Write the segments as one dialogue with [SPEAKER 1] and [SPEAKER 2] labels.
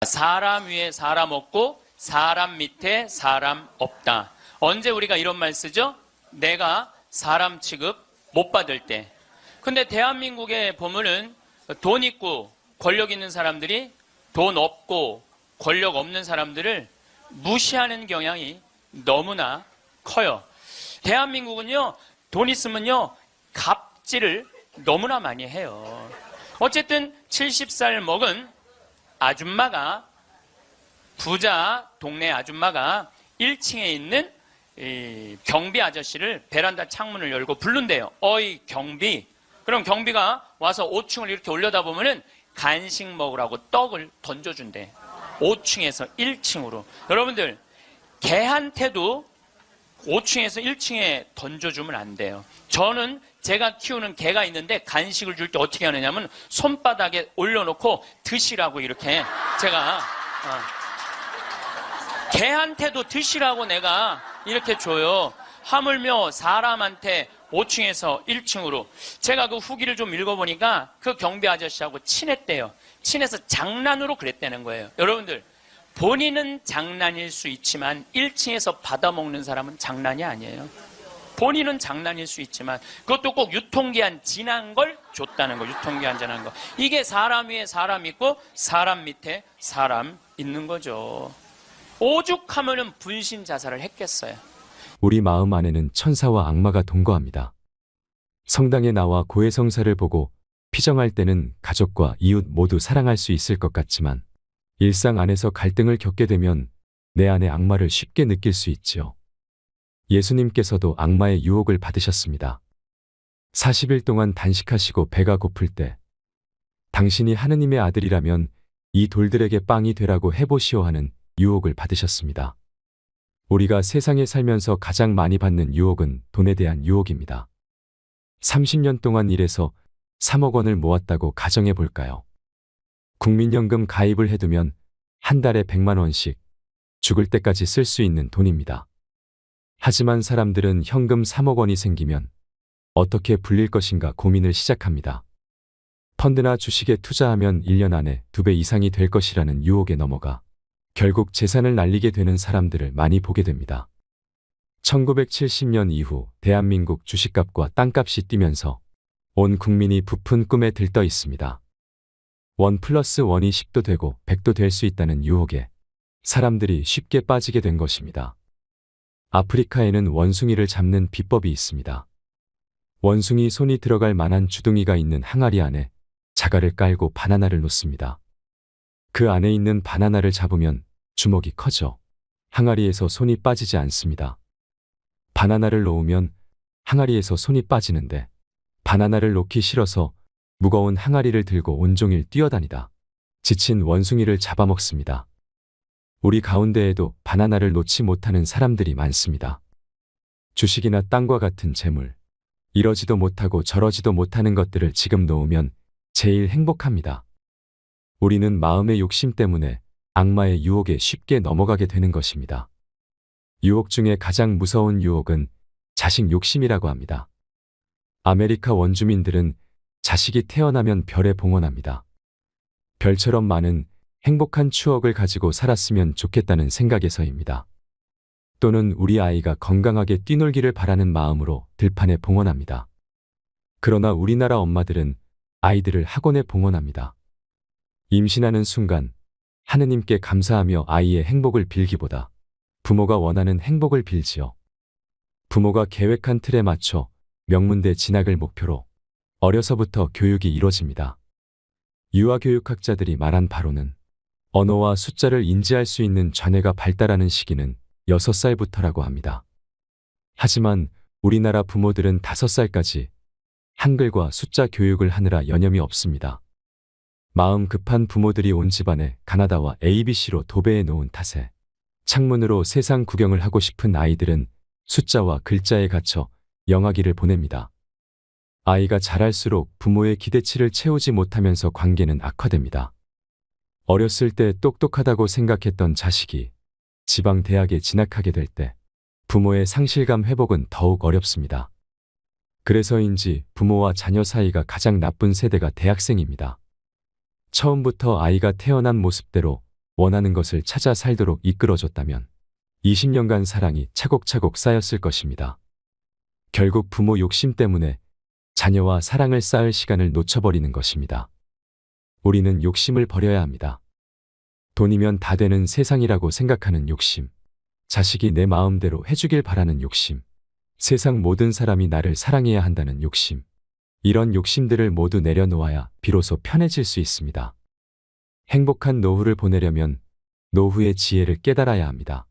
[SPEAKER 1] 사람 위에 사람 없고 사람 밑에 사람 없다. 언제 우리가 이런 말 쓰죠? 내가 사람 취급 못 받을 때. 근데 대한민국에 보면은 돈 있고 권력 있는 사람들이 돈 없고 권력 없는 사람들을 무시하는 경향이 너무나 커요. 대한민국은요, 돈 있으면요, 갑질을 너무나 많이 해요. 어쨌든 70살 먹은 아줌마가, 부자 동네 아줌마가 1층에 있는 이 경비 아저씨를 베란다 창문을 열고 부른대요. 어이 경비. 그럼 경비가 와서 5층을 이렇게 올려다보면은 간식 먹으라고 떡을 던져준대. 5층에서 1층으로. 여러분들, 개한테도 5층에서 1층에 던져주면 안 돼요. 저는 제가 키우는 개가 있는데 간식을 줄 때 어떻게 하느냐면 손바닥에 올려놓고 드시라고 이렇게 제가 개한테도 드시라고 내가 이렇게 줘요. 하물며 사람한테 5층에서 1층으로. 제가 그 후기를 좀 읽어보니까 그 경비 아저씨하고 친했대요. 친해서 장난으로 그랬다는 거예요. 여러분들, 본인은 장난일 수 있지만 1층에서 받아먹는 사람은 장난이 아니에요. 본인은 장난일 수 있지만 그것도 꼭 유통기한 지난 걸 줬다는 거. 유통기한 지난 거. 이게 사람 위에 사람 있고 사람 밑에 사람 있는 거죠. 오죽하면은 분신 자살을 했겠어요.
[SPEAKER 2] 우리 마음 안에는 천사와 악마가 동거합니다. 성당에 나와 고해성사를 보고 피정할 때는 가족과 이웃 모두 사랑할 수 있을 것 같지만 일상 안에서 갈등을 겪게 되면 내 안의 악마를 쉽게 느낄 수 있지요. 예수님께서도 악마의 유혹을 받으셨습니다. 40일 동안 단식하시고 배가 고플 때 당신이 하느님의 아들이라면 이 돌들에게 빵이 되라고 해보시오 하는 유혹을 받으셨습니다. 우리가 세상에 살면서 가장 많이 받는 유혹은 돈에 대한 유혹입니다. 30년 동안 일해서 3억 원을 모았다고 가정해 볼까요? 국민연금 가입을 해두면 한 달에 100만 원씩 죽을 때까지 쓸 수 있는 돈입니다. 하지만 사람들은 현금 3억 원이 생기면 어떻게 불릴 것인가 고민을 시작합니다. 펀드나 주식에 투자하면 1년 안에 2배 이상이 될 것이라는 유혹에 넘어가 결국 재산을 날리게 되는 사람들을 많이 보게 됩니다. 1970년 이후 대한민국 주식값과 땅값이 뛰면서 온 국민이 부푼 꿈에 들떠 있습니다. 1+1이 10도 되고 100도 될 수 있다는 유혹에 사람들이 쉽게 빠지게 된 것입니다. 아프리카에는 원숭이를 잡는 비법이 있습니다. 원숭이 손이 들어갈 만한 주둥이가 있는 항아리 안에 자갈을 깔고 바나나를 놓습니다. 그 안에 있는 바나나를 잡으면 주먹이 커져 항아리에서 손이 빠지지 않습니다. 바나나를 놓으면 항아리에서 손이 빠지는데 바나나를 놓기 싫어서 무거운 항아리를 들고 온종일 뛰어다니다 지친 원숭이를 잡아먹습니다. 우리 가운데에도 바나나를 놓지 못하는 사람들이 많습니다. 주식이나 땅과 같은 재물, 이러지도 못하고 저러지도 못하는 것들을 지금 놓으면 제일 행복합니다. 우리는 마음의 욕심 때문에 악마의 유혹에 쉽게 넘어가게 되는 것입니다. 유혹 중에 가장 무서운 유혹은 자식 욕심이라고 합니다. 아메리카 원주민들은 자식이 태어나면 별에 봉헌합니다. 별처럼 많은 행복한 추억을 가지고 살았으면 좋겠다는 생각에서입니다. 또는 우리 아이가 건강하게 뛰놀기를 바라는 마음으로 들판에 봉헌합니다. 그러나 우리나라 엄마들은 아이들을 학원에 봉헌합니다. 임신하는 순간 하느님께 감사하며 아이의 행복을 빌기보다 부모가 원하는 행복을 빌지요. 부모가 계획한 틀에 맞춰 명문대 진학을 목표로 어려서부터 교육이 이루어집니다. 유아교육학자들이 말한 바로는 언어와 숫자를 인지할 수 있는 좌뇌가 발달하는 시기는 6살부터라고 합니다. 하지만 우리나라 부모들은 5살까지 한글과 숫자 교육을 하느라 여념이 없습니다. 마음 급한 부모들이 온 집안에 가나다와 ABC로 도배해 놓은 탓에 창문으로 세상 구경을 하고 싶은 아이들은 숫자와 글자에 갇혀 영아기를 보냅니다. 아이가 자랄수록 부모의 기대치를 채우지 못하면서 관계는 악화됩니다. 어렸을 때 똑똑하다고 생각했던 자식이 지방 대학에 진학하게 될 때 부모의 상실감 회복은 더욱 어렵습니다. 그래서인지 부모와 자녀 사이가 가장 나쁜 세대가 대학생입니다. 처음부터 아이가 태어난 모습대로 원하는 것을 찾아 살도록 이끌어줬다면 20년간 사랑이 차곡차곡 쌓였을 것입니다. 결국 부모 욕심 때문에 자녀와 사랑을 쌓을 시간을 놓쳐버리는 것입니다. 우리는 욕심을 버려야 합니다. 돈이면 다 되는 세상이라고 생각하는 욕심, 자식이 내 마음대로 해주길 바라는 욕심, 세상 모든 사람이 나를 사랑해야 한다는 욕심, 이런 욕심들을 모두 내려놓아야 비로소 편해질 수 있습니다. 행복한 노후를 보내려면 노후의 지혜를 깨달아야 합니다.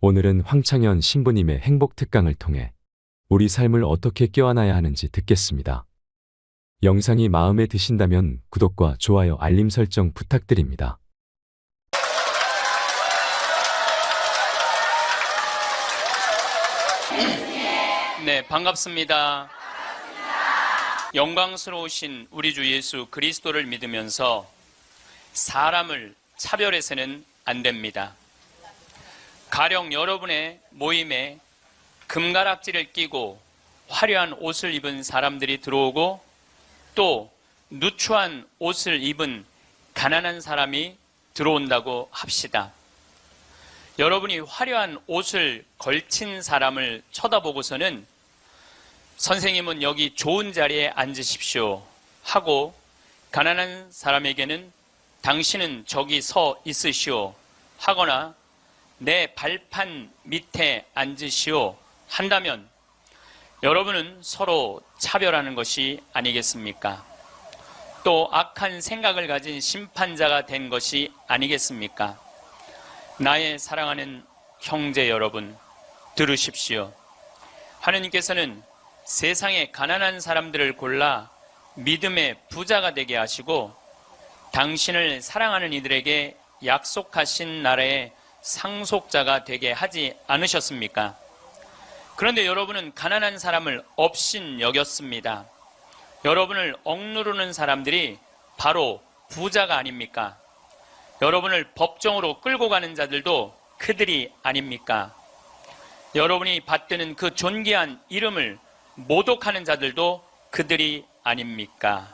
[SPEAKER 2] 오늘은 황창현 신부님의 행복 특강을 통해 우리 삶을 어떻게 껴안아야 하는지 듣겠습니다. 영상이 마음에 드신다면 구독과 좋아요, 알림 설정 부탁드립니다.
[SPEAKER 1] 네, 반갑습니다. 영광스러우신 우리 주 예수 그리스도를 믿으면서 사람을 차별해서는 안 됩니다. 가령 여러분의 모임에 금가락지를 끼고 화려한 옷을 입은 사람들이 들어오고 또 누추한 옷을 입은 가난한 사람이 들어온다고 합시다. 여러분이 화려한 옷을 걸친 사람을 쳐다보고서는 선생님은 여기 좋은 자리에 앉으십시오 하고 가난한 사람에게는 당신은 저기 서 있으시오 하거나 내 발판 밑에 앉으시오 한다면 여러분은 서로 차별하는 것이 아니겠습니까? 또 악한 생각을 가진 심판자가 된 것이 아니겠습니까? 나의 사랑하는 형제 여러분, 들으십시오. 하느님께서는 세상의 가난한 사람들을 골라 믿음의 부자가 되게 하시고 당신을 사랑하는 이들에게 약속하신 나라의 상속자가 되게 하지 않으셨습니까? 그런데 여러분은 가난한 사람을 업신 여겼습니다. 여러분을 억누르는 사람들이 바로 부자가 아닙니까? 여러분을 법정으로 끌고 가는 자들도 그들이 아닙니까? 여러분이 받드는 그 존귀한 이름을 모독하는 자들도 그들이 아닙니까?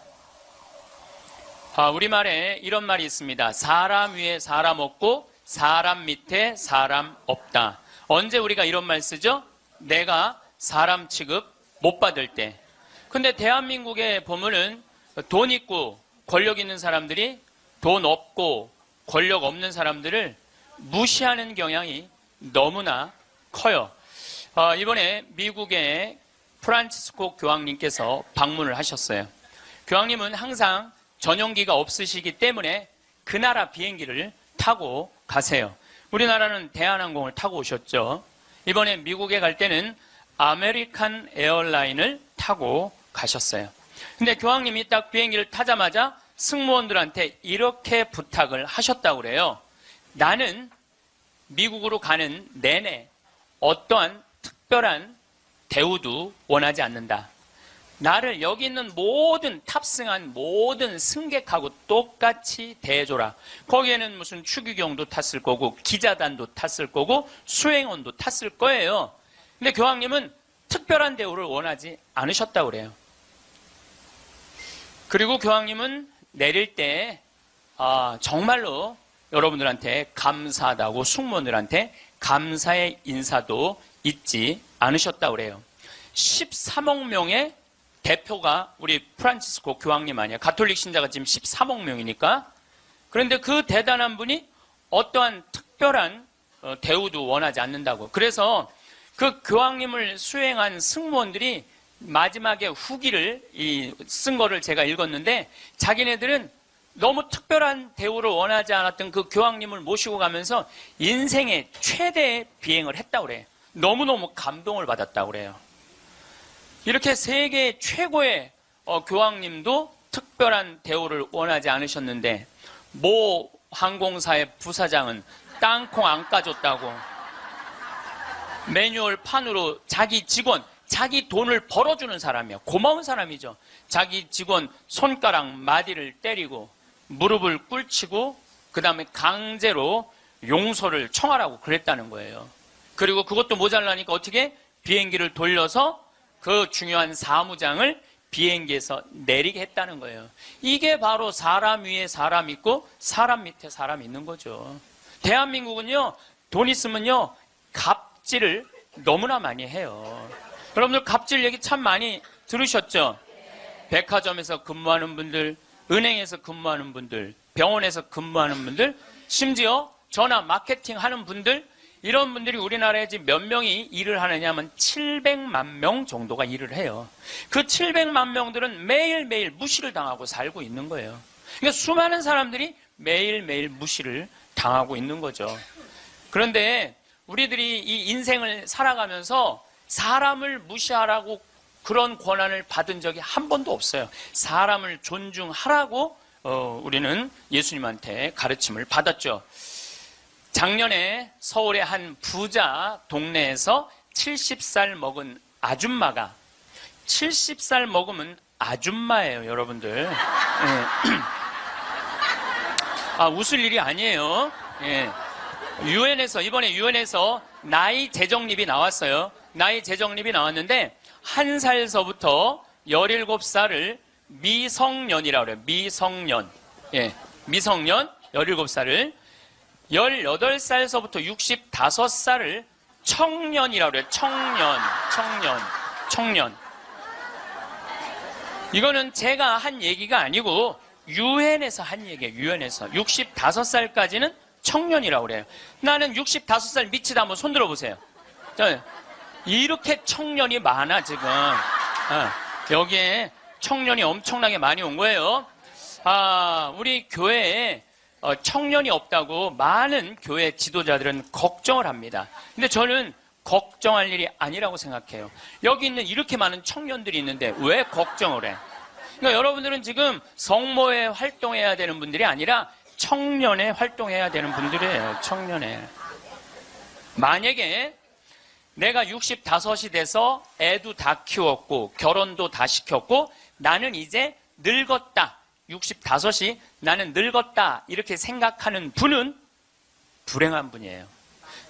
[SPEAKER 1] 우리말에 이런 말이 있습니다. 사람 위에 사람 없고 사람 밑에 사람 없다. 언제 우리가 이런 말 쓰죠? 내가 사람 취급 못 받을 때. 근데 대한민국에 보면은 돈 있고 권력 있는 사람들이 돈 없고 권력 없는 사람들을 무시하는 경향이 너무나 커요. 이번에 미국의 프란치스코 교황님께서 방문을 하셨어요. 교황님은 항상 전용기가 없으시기 때문에 그 나라 비행기를 타고 가세요. 우리나라는 대한항공을 타고 오셨죠. 이번에 미국에 갈 때는 아메리칸 에어라인을 타고 가셨어요. 근데 교황님이 딱 비행기를 타자마자 승무원들한테 이렇게 부탁을 하셨다고 그래요. 나는 미국으로 가는 내내 어떠한 특별한 대우도 원하지 않는다. 나를 여기 있는 모든 탑승한 모든 승객하고 똑같이 대해줘라. 거기에는 무슨 추기경도 탔을 거고 기자단도 탔을 거고 수행원도 탔을 거예요. 근데 교황님은 특별한 대우를 원하지 않으셨다고 그래요. 그리고 교황님은 내릴 때 정말로 여러분들한테 감사하다고 승무원들한테 감사의 인사도 잊지 않으셨다고 그래요. 13억 명의 대표가 우리 프란치스코 교황님 아니야. 가톨릭 신자가 지금 13억 명이니까. 그런데 그 대단한 분이 어떠한 특별한 대우도 원하지 않는다고. 그래서 그 교황님을 수행한 승무원들이 마지막에 후기를 쓴 거를 제가 읽었는데 자기네들은 너무 특별한 대우를 원하지 않았던 그 교황님을 모시고 가면서 인생의 최대의 비행을 했다고 그래요. 너무너무 감동을 받았다고 그래요. 이렇게 세계 최고의 교황님도 특별한 대우를 원하지 않으셨는데 모 항공사의 부사장은 땅콩 안 까줬다고 매뉴얼 판으로 자기 직원, 자기 돈을 벌어주는 사람이야. 고마운 사람이죠. 자기 직원 손가락 마디를 때리고 무릎을 꿇치고 그 다음에 강제로 용서를 청하라고 그랬다는 거예요. 그리고 그것도 모자라니까 어떻게 비행기를 돌려서 그 중요한 사무장을 비행기에서 내리게 했다는 거예요. 이게 바로 사람 위에 사람 있고 사람 밑에 사람 있는 거죠. 대한민국은요, 돈 있으면요, 갑질을 너무나 많이 해요. 여러분들 갑질 얘기 참 많이 들으셨죠? 백화점에서 근무하는 분들, 은행에서 근무하는 분들, 병원에서 근무하는 분들, 심지어 전화 마케팅 하는 분들, 이런 분들이 우리나라에 지금 몇 명이 일을 하느냐 하면 700만 명 정도가 일을 해요. 그 700만 명들은 매일매일 무시를 당하고 살고 있는 거예요. 그러니까 수많은 사람들이 매일매일 무시를 당하고 있는 거죠. 그런데 우리들이 이 인생을 살아가면서 사람을 무시하라고 그런 권한을 받은 적이 한 번도 없어요. 사람을 존중하라고 우리는 예수님한테 가르침을 받았죠. 작년에 서울의 한 부자 동네에서 70살 먹은 아줌마가, 70살 먹으면 아줌마예요, 여러분들. 예. 아, 웃을 일이 아니에요. 예. 이번에 유엔에서 나이 재정립이 나왔어요. 나이 재정립이 나왔는데, 1살서부터 17살을 미성년이라고 그래요. 미성년. 예. 미성년 17살을 18살서부터 65살을 청년이라고 그래요. 청년. 이거는 제가 한 얘기가 아니고 유엔에서 한 얘기예요. 유엔에서 65살까지는 청년이라고 그래요. 나는 65살 미치다 한번 손 들어보세요. 이렇게 청년이 많아 지금. 여기에 청년이 엄청나게 많이 온 거예요. 우리 교회에 청년이 없다고 많은 교회 지도자들은 걱정을 합니다. 근데 저는 걱정할 일이 아니라고 생각해요. 여기 있는 이렇게 많은 청년들이 있는데 왜 걱정을 해? 그러니까 여러분들은 지금 성모에 활동해야 되는 분들이 아니라 청년에 활동해야 되는 분들이에요. 청년에. 만약에 내가 65이 돼서 애도 다 키웠고 결혼도 다 시켰고 나는 이제 늙었다. 65이 나는 늙었다 이렇게 생각하는 분은 불행한 분이에요.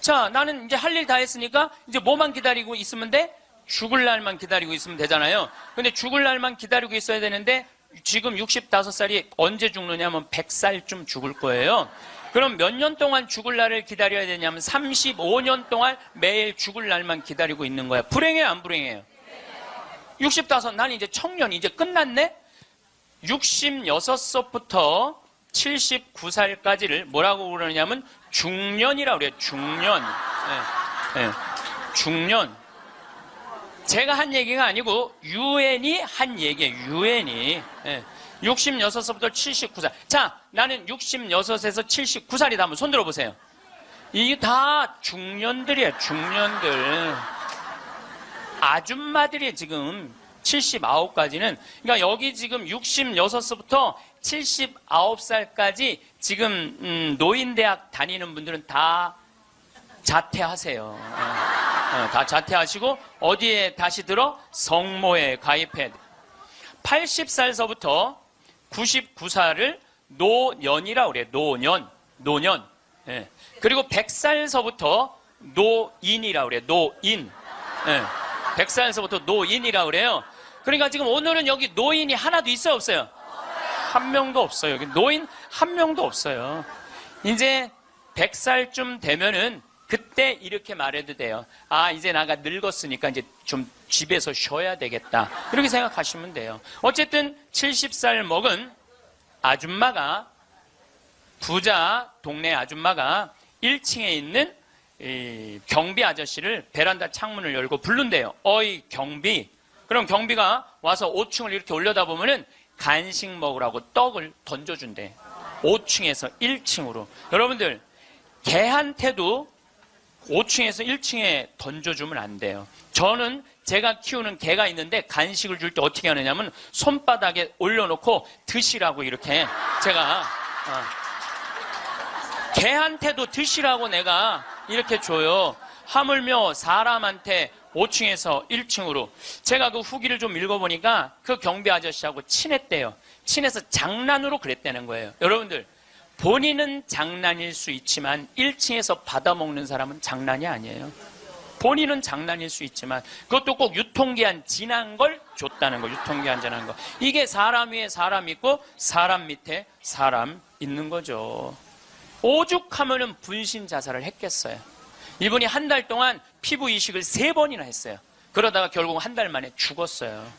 [SPEAKER 1] 자, 나는 이제 할 일 다 했으니까 이제 뭐만 기다리고 있으면 돼? 죽을 날만 기다리고 있으면 되잖아요. 근데 죽을 날만 기다리고 있어야 되는데 지금 65살이 언제 죽느냐면 100살쯤 죽을 거예요. 그럼 몇 년 동안 죽을 날을 기다려야 되냐면 35년 동안 매일 죽을 날만 기다리고 있는 거야. 불행해요, 안 불행해요? 65, 난 이제 청년, 이제 끝났네? 66세부터 79살까지를 뭐라고 그러냐면 중년이라고 그래요. 중년. 네. 중년. 제가 한 얘기가 아니고 유엔이 한 얘기예요. 유엔이. 66세부터 79살. 자, 나는 66에서 79살이다. 한번 손 들어보세요. 이게 다 중년들이에요. 중년들. 아줌마들이 지금 79까지는, 그러니까 여기 지금 66세부터 79살까지 지금 노인대학 다니는 분들은 다 자퇴하세요. 다 자퇴하시고 어디에 다시 들어? 성모에 가입해. 80살서부터 99살을 노년이라고 그래요. 노년. 예. 그리고 100살서부터 노인이라고 그래요. 노인. 예. 100살서부터 노인이라고 그래요. 그러니까 지금 오늘은 여기 노인이 하나도 있어요, 없어요? 한 명도 없어요. 여기 노인 한 명도 없어요. 이제 100살쯤 되면은 그때 이렇게 말해도 돼요. 아, 이제 나가 늙었으니까 이제 좀 집에서 쉬어야 되겠다. 이렇게 생각하시면 돼요. 어쨌든 70살 먹은 아줌마가, 부자 동네 아줌마가 1층에 있는 이 경비 아저씨를 베란다 창문을 열고 부른대요. 어이 경비. 그럼 경비가 와서 5층을 이렇게 올려다보면은 간식 먹으라고 떡을 던져준대. 5층에서 1층으로. 여러분들, 개한테도 5층에서 1층에 던져주면 안 돼요. 저는 제가 키우는 개가 있는데 간식을 줄 때 어떻게 하느냐면 손바닥에 올려놓고 드시라고 이렇게 제가 개한테도 드시라고 내가 이렇게 줘요. 하물며 사람한테 5층에서 1층으로. 제가 그 후기를 좀 읽어보니까 그 경비 아저씨하고 친했대요. 친해서 장난으로 그랬다는 거예요. 여러분들, 본인은 장난일 수 있지만 1층에서 받아먹는 사람은 장난이 아니에요. 본인은 장난일 수 있지만 그것도 꼭 유통기한 지난 걸 줬다는 거. 유통기한 지난 거. 이게 사람 위에 사람 있고 사람 밑에 사람 있는 거죠. 오죽하면은 분신 자살을 했겠어요. 이분이 한 달 동안 피부 이식을 3번이나 했어요. 그러다가 결국 한 달 만에 죽었어요.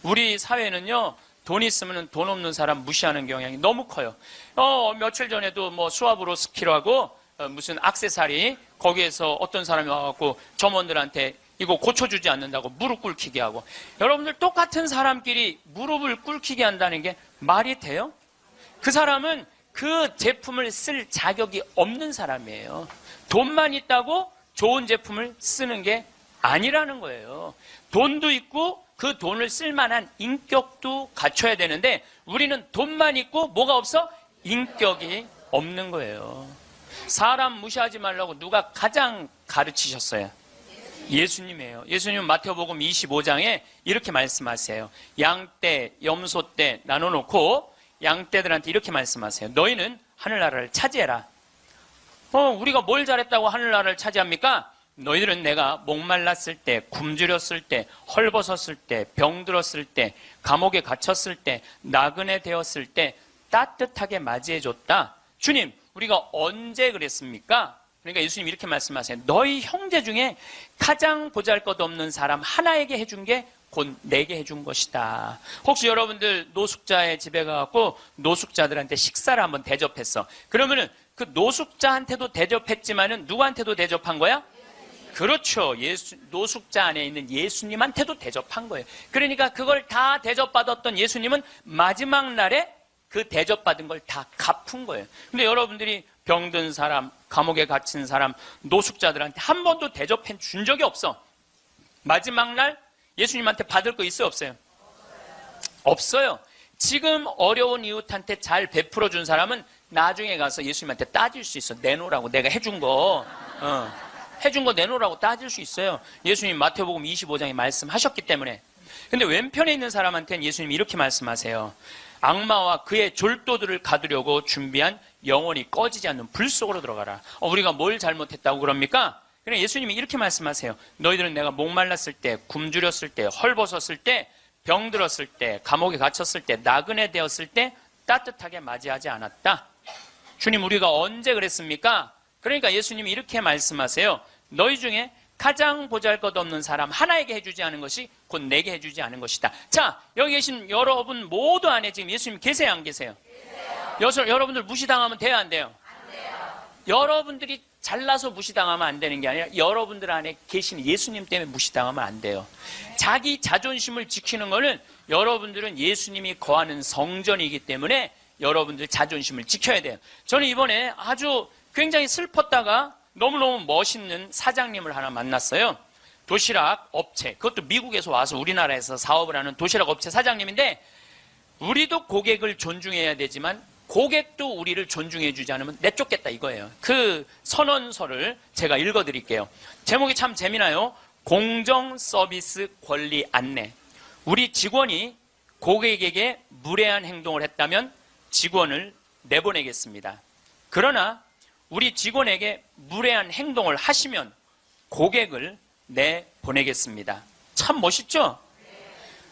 [SPEAKER 1] 우리 사회는요, 돈 있으면 돈 없는 사람 무시하는 경향이 너무 커요. 며칠 전에도 뭐 수아브로스키라고 무슨 액세서리 거기에서 어떤 사람이 와갖고 점원들한테 이거 고쳐주지 않는다고 무릎 꿇히게 하고. 여러분들 똑같은 사람끼리 무릎을 꿇히게 한다는 게 말이 돼요? 그 사람은 그 제품을 쓸 자격이 없는 사람이에요. 돈만 있다고 좋은 제품을 쓰는 게 아니라는 거예요. 돈도 있고 그 돈을 쓸 만한 인격도 갖춰야 되는데 우리는 돈만 있고 뭐가 없어? 인격이 없는 거예요. 사람 무시하지 말라고 누가 가장 가르치셨어요? 예수님이에요. 예수님은 마태복음 25장에 이렇게 말씀하세요. 양떼, 염소떼 나눠놓고 양떼들한테 이렇게 말씀하세요. 너희는 하늘나라를 차지해라. 우리가 뭘 잘했다고 하늘나라를 차지합니까? 너희들은 내가 목말랐을 때, 굶주렸을 때, 헐벗었을 때, 병들었을 때, 감옥에 갇혔을 때, 나그네 되었을 때 따뜻하게 맞이해줬다. 주님, 우리가 언제 그랬습니까? 그러니까 예수님 이렇게 말씀하세요. 너희 형제 중에 가장 보잘것없는 사람 하나에게 해준 게 곧 내게 해준 것이다. 혹시 여러분들 노숙자의 집에 가갖고 노숙자들한테 식사를 한번 대접했어. 그러면은 그 노숙자한테도 대접했지만은 누구한테도 대접한 거야? 그렇죠. 노숙자 안에 있는 예수님한테도 대접한 거예요. 그러니까 그걸 다 대접받았던 예수님은 마지막 날에 그 대접받은 걸 다 갚은 거예요. 근데 여러분들이 병든 사람, 감옥에 갇힌 사람, 노숙자들한테 한 번도 대접해 준 적이 없어. 마지막 날 예수님한테 받을 거 있어요, 없어요? 없어요. 지금 어려운 이웃한테 잘 베풀어 준 사람은 나중에 가서 예수님한테 따질 수 있어. 내놓으라고. 내가 해준 거. 해준 거 내놓으라고 따질 수 있어요. 예수님 마태복음 25장에 말씀하셨기 때문에. 근데 왼편에 있는 사람한테는 예수님이 이렇게 말씀하세요. 악마와 그의 졸도들을 가두려고 준비한 영원히 꺼지지 않는 불 속으로 들어가라. 우리가 뭘 잘못했다고 그럽니까? 그냥 예수님이 이렇게 말씀하세요. 너희들은 내가 목말랐을 때, 굶주렸을 때, 헐벗었을 때, 병들었을 때, 감옥에 갇혔을 때, 나그네 되었을 때 따뜻하게 맞이하지 않았다. 주님, 우리가 언제 그랬습니까? 그러니까 예수님이 이렇게 말씀하세요. 너희 중에 가장 보잘것없는 사람 하나에게 해주지 않은 것이 곧 내게 해주지 않은 것이다. 자, 여기 계신 여러분 모두 안에 지금 예수님 계세요, 안 계세요? 계세요. 여러분들 무시당하면 돼요, 안 돼요? 안 돼요. 여러분들이 잘나서 무시당하면 안 되는 게 아니라 여러분들 안에 계신 예수님 때문에 무시당하면 안 돼요. 자기 자존심을 지키는 거는 여러분들은 예수님이 거하는 성전이기 때문에 여러분들 자존심을 지켜야 돼요. 저는 이번에 아주 굉장히 슬펐다가 너무너무 멋있는 사장님을 하나 만났어요. 도시락 업체, 그것도 미국에서 와서 우리나라에서 사업을 하는 도시락 업체 사장님인데 우리도 고객을 존중해야 되지만 고객도 우리를 존중해 주지 않으면 내쫓겠다 이거예요. 그 선언서를 제가 읽어드릴게요. 제목이 참 재미나요. 공정 서비스 권리 안내. 우리 직원이 고객에게 무례한 행동을 했다면 직원을 내보내겠습니다. 그러나 우리 직원에게 무례한 행동을 하시면 고객을 내보내겠습니다. 참 멋있죠?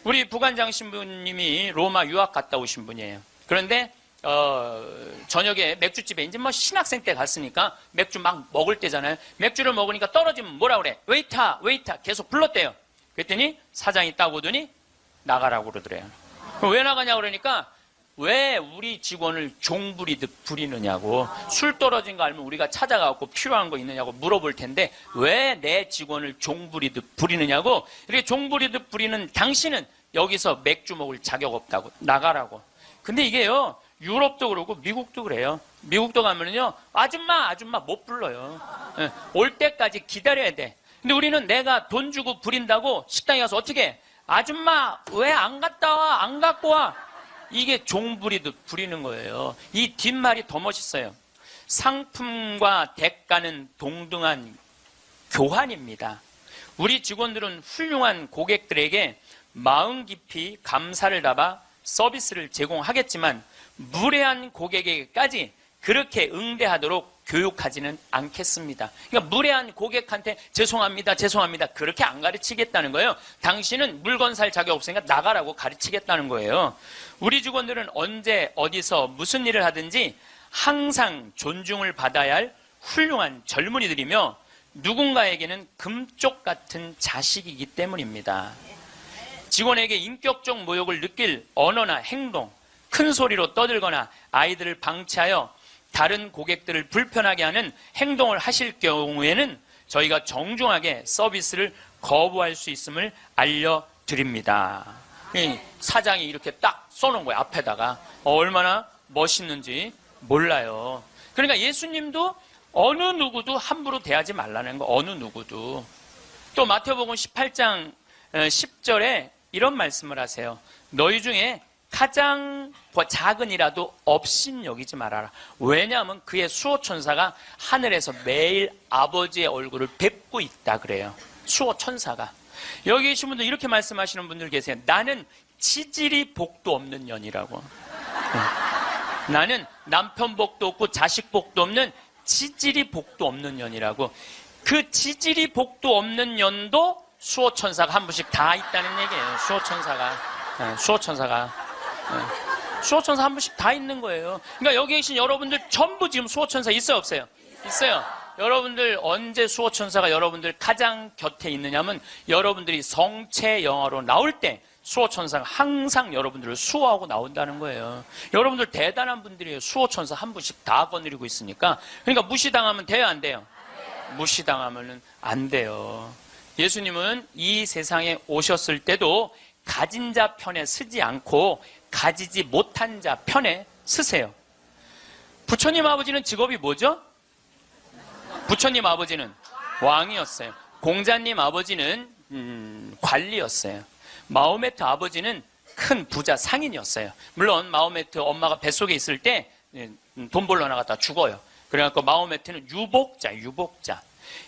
[SPEAKER 1] 우리 부관장 신부님이 로마 유학 갔다 오신 분이에요. 그런데 저녁에 맥주집에 이제 뭐 신학생 때 갔으니까 맥주 막 먹을 때잖아요. 맥주를 먹으니까 떨어지면 뭐라 그래? 웨이터, 웨이터 계속 불렀대요. 그랬더니 사장이 딱 오더니 나가라고 그러더래요. 그럼 왜 나가냐고 그러니까 왜 우리 직원을 종부리듯 부리느냐고. 술 떨어진 거 알면 우리가 찾아가고 필요한 거 있느냐고 물어볼 텐데 왜 내 직원을 종부리듯 부리느냐고. 이렇게 종부리듯 부리는 당신은 여기서 맥주 먹을 자격 없다고 나가라고. 근데 이게요 유럽도 그러고 미국도 그래요. 미국도 가면은요 아줌마 못 불러요. 올 때까지 기다려야 돼. 근데 우리는 내가 돈 주고 부린다고 식당에 가서 어떻게 해? 아줌마 왜 안 갔다 와? 안 갖고 와? 이게 종부리듯 부리는 거예요. 이 뒷말이 더 멋있어요. 상품과 대가는 동등한 교환입니다. 우리 직원들은 훌륭한 고객들에게 마음 깊이 감사를 담아 서비스를 제공하겠지만 무례한 고객에게까지 그렇게 응대하도록 교육하지는 않겠습니다. 그러니까 무례한 고객한테 죄송합니다, 죄송합니다. 그렇게 안 가르치겠다는 거예요. 당신은 물건 살 자격 없으니까 나가라고 가르치겠다는 거예요. 우리 직원들은 언제 어디서 무슨 일을 하든지 항상 존중을 받아야 할 훌륭한 젊은이들이며 누군가에게는 금쪽 같은 자식이기 때문입니다. 직원에게 인격적 모욕을 느낄 언어나 행동, 큰 소리로 떠들거나 아이들을 방치하여 다른 고객들을 불편하게 하는 행동을 하실 경우에는 저희가 정중하게 서비스를 거부할 수 있음을 알려드립니다. 사장이 이렇게 딱 써놓은 거예요. 앞에다가. 얼마나 멋있는지 몰라요. 그러니까 예수님도 어느 누구도 함부로 대하지 말라는 거. 어느 누구도. 또 마태복음 18장 10절에 이런 말씀을 하세요. 너희 중에 가장 작은이라도 업신 여기지 말아라. 왜냐하면 그의 수호천사가 하늘에서 매일 아버지의 얼굴을 뵙고 있다 그래요. 수호천사가. 여기 계신 분들 이렇게 말씀하시는 분들 계세요. 나는 지질이 복도 없는 년이라고. 나는 남편 복도 없고 자식 복도 없는 지질이 복도 없는 년이라고. 그 지질이 복도 없는 년도 수호천사가 한 분씩 다 있다는 얘기예요. 수호천사가 한 분씩 다 있는 거예요. 그러니까 여기 계신 여러분들 전부 지금 수호천사 있어요, 없어요? 있어요. 여러분들 언제 수호천사가 여러분들 가장 곁에 있느냐면 여러분들이 성체 영화로 나올 때 수호천사가 항상 여러분들을 수호하고 나온다는 거예요. 여러분들 대단한 분들이에요. 수호천사 한 분씩 다 거느리고 있으니까. 그러니까 무시당하면 돼요, 안 돼요? 무시당하면 안 돼요. 예수님은 이 세상에 오셨을 때도 가진 자 편에 서지 않고 가지지 못한 자 편에 서세요. 부처님 아버지는 직업이 뭐죠? 부처님 아버지는 왕이었어요. 공자님 아버지는 관리였어요. 마호메트 아버지는 큰 부자 상인이었어요. 물론 마호메트 엄마가 뱃속에 있을 때 돈 벌러 나갔다 죽어요. 그래갖고 마호메트는 유복자.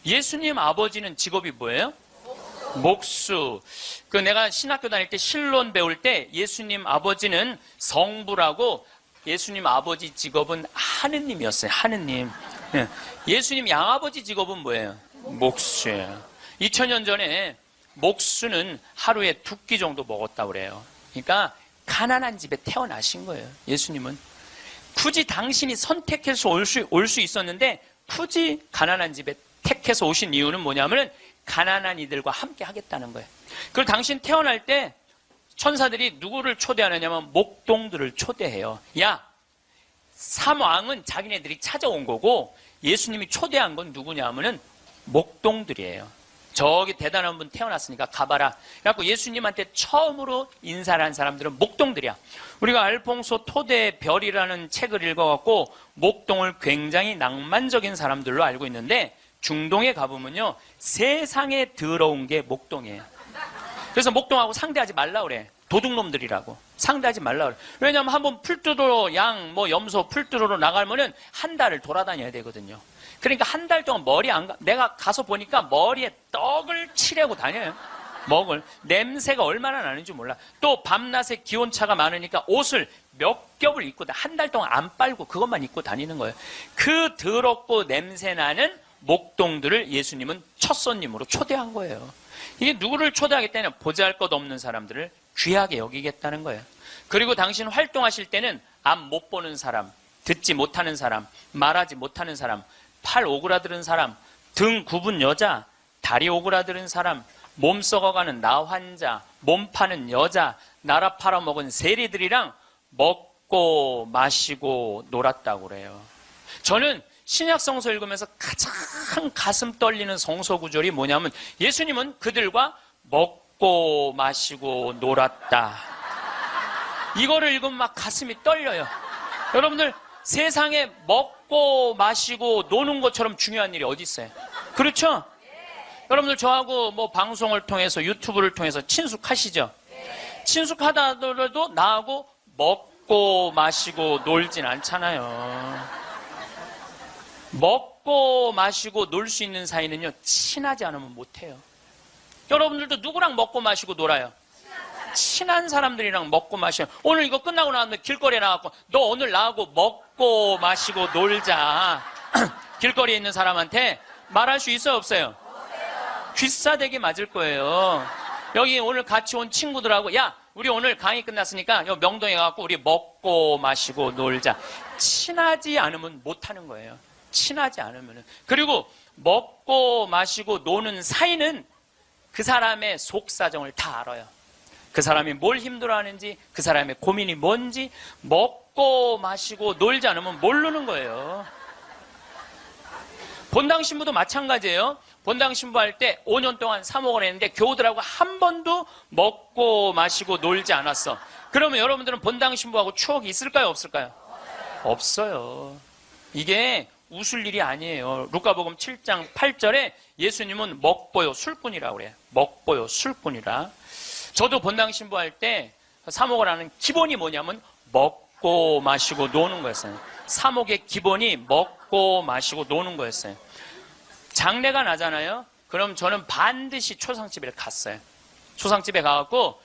[SPEAKER 1] 예수님 아버지는 직업이 뭐예요? 목수. 내가 신학교 다닐 때 신론 배울 때 예수님 아버지는 성부라고 예수님 아버지 직업은 하느님이었어요. 하느님. 예수님 양아버지 직업은 뭐예요? 목수예요. 2000년 전에 목수는 하루에 2끼 정도 먹었다고 그래요. 그러니까 가난한 집에 태어나신 거예요. 예수님은. 굳이 당신이 선택해서 올 수 있었는데 굳이 가난한 집에 택해서 오신 이유는 뭐냐면은 가난한 이들과 함께 하겠다는 거예요. 그리고 당신 태어날 때 천사들이 누구를 초대하느냐면 목동들을 초대해요. 야, 삼왕은 자기네들이 찾아온 거고 예수님이 초대한 건 누구냐 하면은 목동들이에요. 저기 대단한 분 태어났으니까 가봐라. 그래갖고 예수님한테 처음으로 인사를 한 사람들은 목동들이야. 우리가 알퐁소 토대의 별이라는 책을 읽어갖고 목동을 굉장히 낭만적인 사람들로 알고 있는데 중동에 가보면요 세상에 더러운 게 목동이에요. 그래서 목동하고 상대하지 말라 그래. 도둑놈들이라고 상대하지 말라 그래. 왜냐하면 한번 풀두로 염소 풀두로로 나가면은 한 달을 돌아다녀야 되거든요. 그러니까 한 달 동안 머리 안 내가 가서 보니까 머리에 떡을 칠하고 다녀요. 먹을 냄새가 얼마나 나는지 몰라. 또 밤낮에 기온차가 많으니까 옷을 몇 겹을 입고 한 달 동안 안 빨고 그것만 입고 다니는 거예요. 그 더럽고 냄새나는 목동들을 예수님은 첫 손님으로 초대한 거예요. 이게 누구를 초대하겠다냐? 보잘것없는 사람들을 귀하게 여기겠다는 거예요. 그리고 당신 활동하실 때는 앞 못 보는 사람, 듣지 못하는 사람, 말하지 못하는 사람, 팔 오그라드는 사람, 등 굽은 여자, 다리 오그라드는 사람, 몸 썩어가는 나 환자, 몸 파는 여자, 나라 팔아먹은 세리들이랑 먹고 마시고 놀았다고 그래요. 저는 신약 성서 읽으면서 가장 가슴 떨리는 성서 구절이 뭐냐면 예수님은 그들과 먹고 마시고 놀았다. 이거를 읽으면 막 가슴이 떨려요. 여러분들 세상에 먹고 마시고 노는 것처럼 중요한 일이 어디 있어요? 그렇죠? 여러분들 저하고 방송을 통해서 유튜브를 통해서 친숙하시죠? 친숙하다 하더라도 나하고 먹고 마시고 놀진 않잖아요. 먹고 마시고 놀 수 있는 사이는요 친하지 않으면 못해요. 여러분들도 누구랑 먹고 마시고 놀아요? 친한 사람들이랑 먹고 마시면, 오늘 이거 끝나고 나면 길거리에 나가고 너 오늘 나하고 먹고 마시고 놀자. 길거리에 있는 사람한테 말할 수 있어요, 없어요? 귀싸대기 맞을 거예요. 여기 오늘 같이 온 친구들하고, 야, 우리 오늘 강의 끝났으니까 여기 명동에 가서 우리 먹고 마시고 놀자. 친하지 않으면 못하는 거예요. 친하지 않으면은. 그리고 먹고 마시고 노는 사이는 그 사람의 속사정을 다 알아요. 그 사람이 뭘 힘들어하는지, 그 사람의 고민이 뭔지. 먹고 마시고 놀지 않으면 모르는 거예요. 본당 신부도 마찬가지예요. 본당 신부할 때 5년 동안 사목을 했는데 교우들하고 한 번도 먹고 마시고 놀지 않았어. 그러면 여러분들은 본당 신부하고 추억이 있을까요, 없을까요? 없어요. 이게 웃을 일이 아니에요. 루카복음 7장 8절에 예수님은 먹보요 술꾼이라고 그래요. 먹보요 술꾼이라. 저도 본당 신부할 때 사목을 하는 기본이 뭐냐면 먹고 마시고 노는 거였어요. 사목의 기본이 먹고 마시고 노는 거였어요. 장례가 나잖아요. 그럼 저는 반드시 초상집에 갔어요. 초상집에 가갖고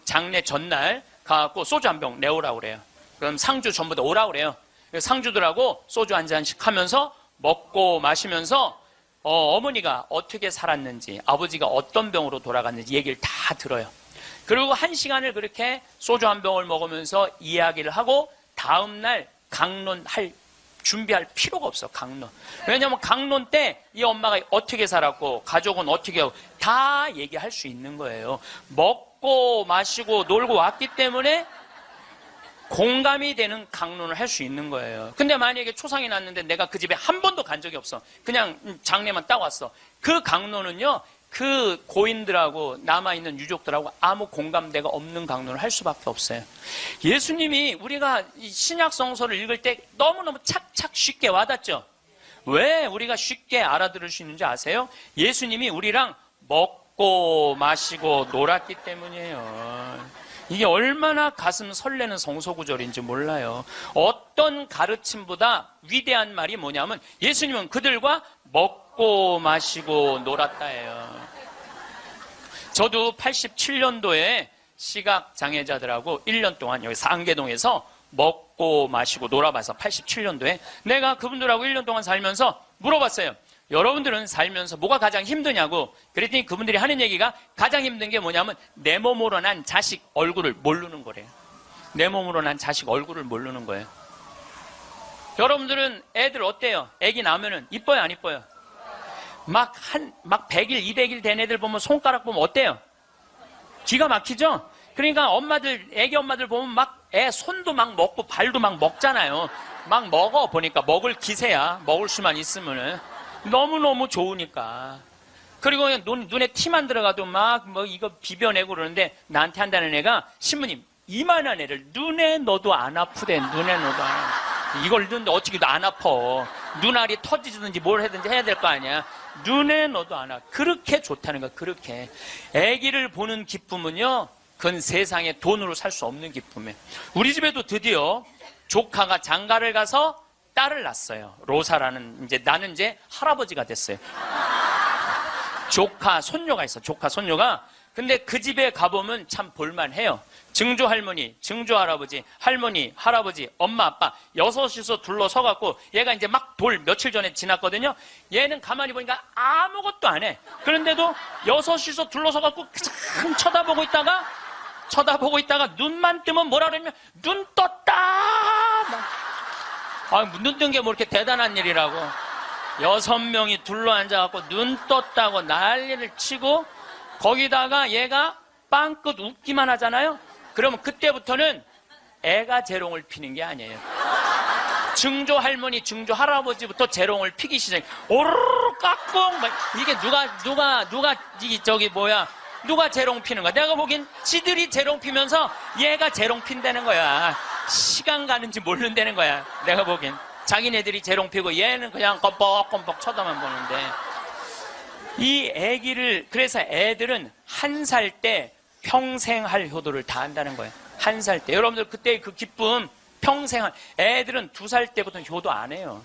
[SPEAKER 1] 장례 전날 가갖고 소주 한 병 내오라고 그래요. 그럼 상주 전부 다 오라고 그래요. 상주들하고 소주 한 잔씩 하면서 먹고 마시면서 어머니가 어떻게 살았는지, 아버지가 어떤 병으로 돌아갔는지 얘기를 다 들어요. 그리고 1시간을 그렇게 소주 한 병을 먹으면서 이야기를 하고 다음날 강론할 준비할 필요가 없어. 강론. 왜냐하면 강론 때 이 엄마가 어떻게 살았고 가족은 어떻게 하고 다 얘기할 수 있는 거예요. 먹고 마시고 놀고 왔기 때문에 공감이 되는 강론을 할 수 있는 거예요. 근데 만약에 초상이 났는데 내가 그 집에 한 번도 간 적이 없어. 그냥 장례만 딱 왔어. 그 강론은요, 그 고인들하고 남아있는 유족들하고 아무 공감대가 없는 강론을 할 수밖에 없어요. 예수님이 우리가 신약 성서를 읽을 때 너무너무 착착 쉽게 와닿죠. 왜 우리가 쉽게 알아들을 수 있는지 아세요? 예수님이 우리랑 먹고 마시고 놀았기 때문이에요. 이게 얼마나 가슴 설레는 성소구절인지 몰라요. 어떤 가르침보다 위대한 말이 뭐냐면 예수님은 그들과 먹고 마시고 놀았다예요. 저도 87년도에 시각장애자들하고 1년 동안 여기 상계동에서 먹고 마시고 놀아봐서 87년도에 내가 그분들하고 1년 동안 살면서 물어봤어요. 여러분들은 살면서 뭐가 가장 힘드냐고. 그랬더니 그분들이 하는 얘기가 가장 힘든 게 뭐냐면 내 몸으로 난 자식 얼굴을 모르는 거래요. 내 몸으로 난 자식 얼굴을 모르는 거예요. 여러분들은 애들 어때요? 애기 나면은 이뻐요, 안 이뻐요? 막 100일, 200일 된 애들 보면 손가락 보면 어때요? 기가 막히죠? 그러니까 엄마들, 애기 엄마들 보면 막 애 손도 막 먹고 발도 막 먹잖아요. 막 먹어 보니까 먹을 기세야. 먹을 수만 있으면은. 너무너무 좋으니까. 그리고 그냥 눈에 티만 들어가도 막 뭐 이거 비벼내고 그러는데 나한테 한다는 애가 신부님, 이만한 애를 눈에 넣어도 안 아프대. 눈에 넣어도 안 아프대. 이걸 넣는데 어떻게 안 아파. 눈알이 터지든지 뭘 하든지 해야 될 거 아니야. 눈에 넣어도 안 아파. 그렇게 좋다는 거야. 그렇게. 아기를 보는 기쁨은요, 그건 세상에 돈으로 살 수 없는 기쁨이에요. 우리 집에도 드디어 조카가 장가를 가서 딸을 낳았어요. 로사라는, 나는 이제 할아버지가 됐어요. 조카, 손녀가 있어. 조카, 손녀가. 근데 그 집에 가보면 참 볼만해요. 증조 할머니, 증조 할아버지, 할머니, 할아버지, 엄마, 아빠, 6이서 둘러서갖고 얘가 이제 막 며칠 전에 지났거든요. 얘는 가만히 보니까 아무것도 안 해. 그런데도 6이서 둘러서갖고 참 쳐다보고 있다가 눈만 뜨면 뭐라 그러냐면 눈 떴다! 눈 뜬 게 뭐 이렇게 대단한 일이라고. 6명이 둘러앉아갖고 눈 떴다고 난리를 치고 거기다가 얘가 빵긋 웃기만 하잖아요. 그러면 그때부터는 애가 재롱을 피는 게 아니에요. 증조 할머니, 증조 할아버지부터 재롱을 피기 시작해. 오르르 깍꿍 이게 누가 재롱 피는 거야? 내가 보기엔 지들이 재롱 피면서 얘가 재롱 핀다는 거야. 시간 가는지 모른다는 거야. 내가 보기엔 자기네들이 재롱 피고 얘는 그냥 껌뻑껌뻑 쳐다만 보는데. 이 아기를, 그래서 애들은 1살 때 평생 할 효도를 다 한다는 거예요. 1살 때. 여러분들 그때 그 기쁨 평생 애들은 2살 때부터 효도 안 해요.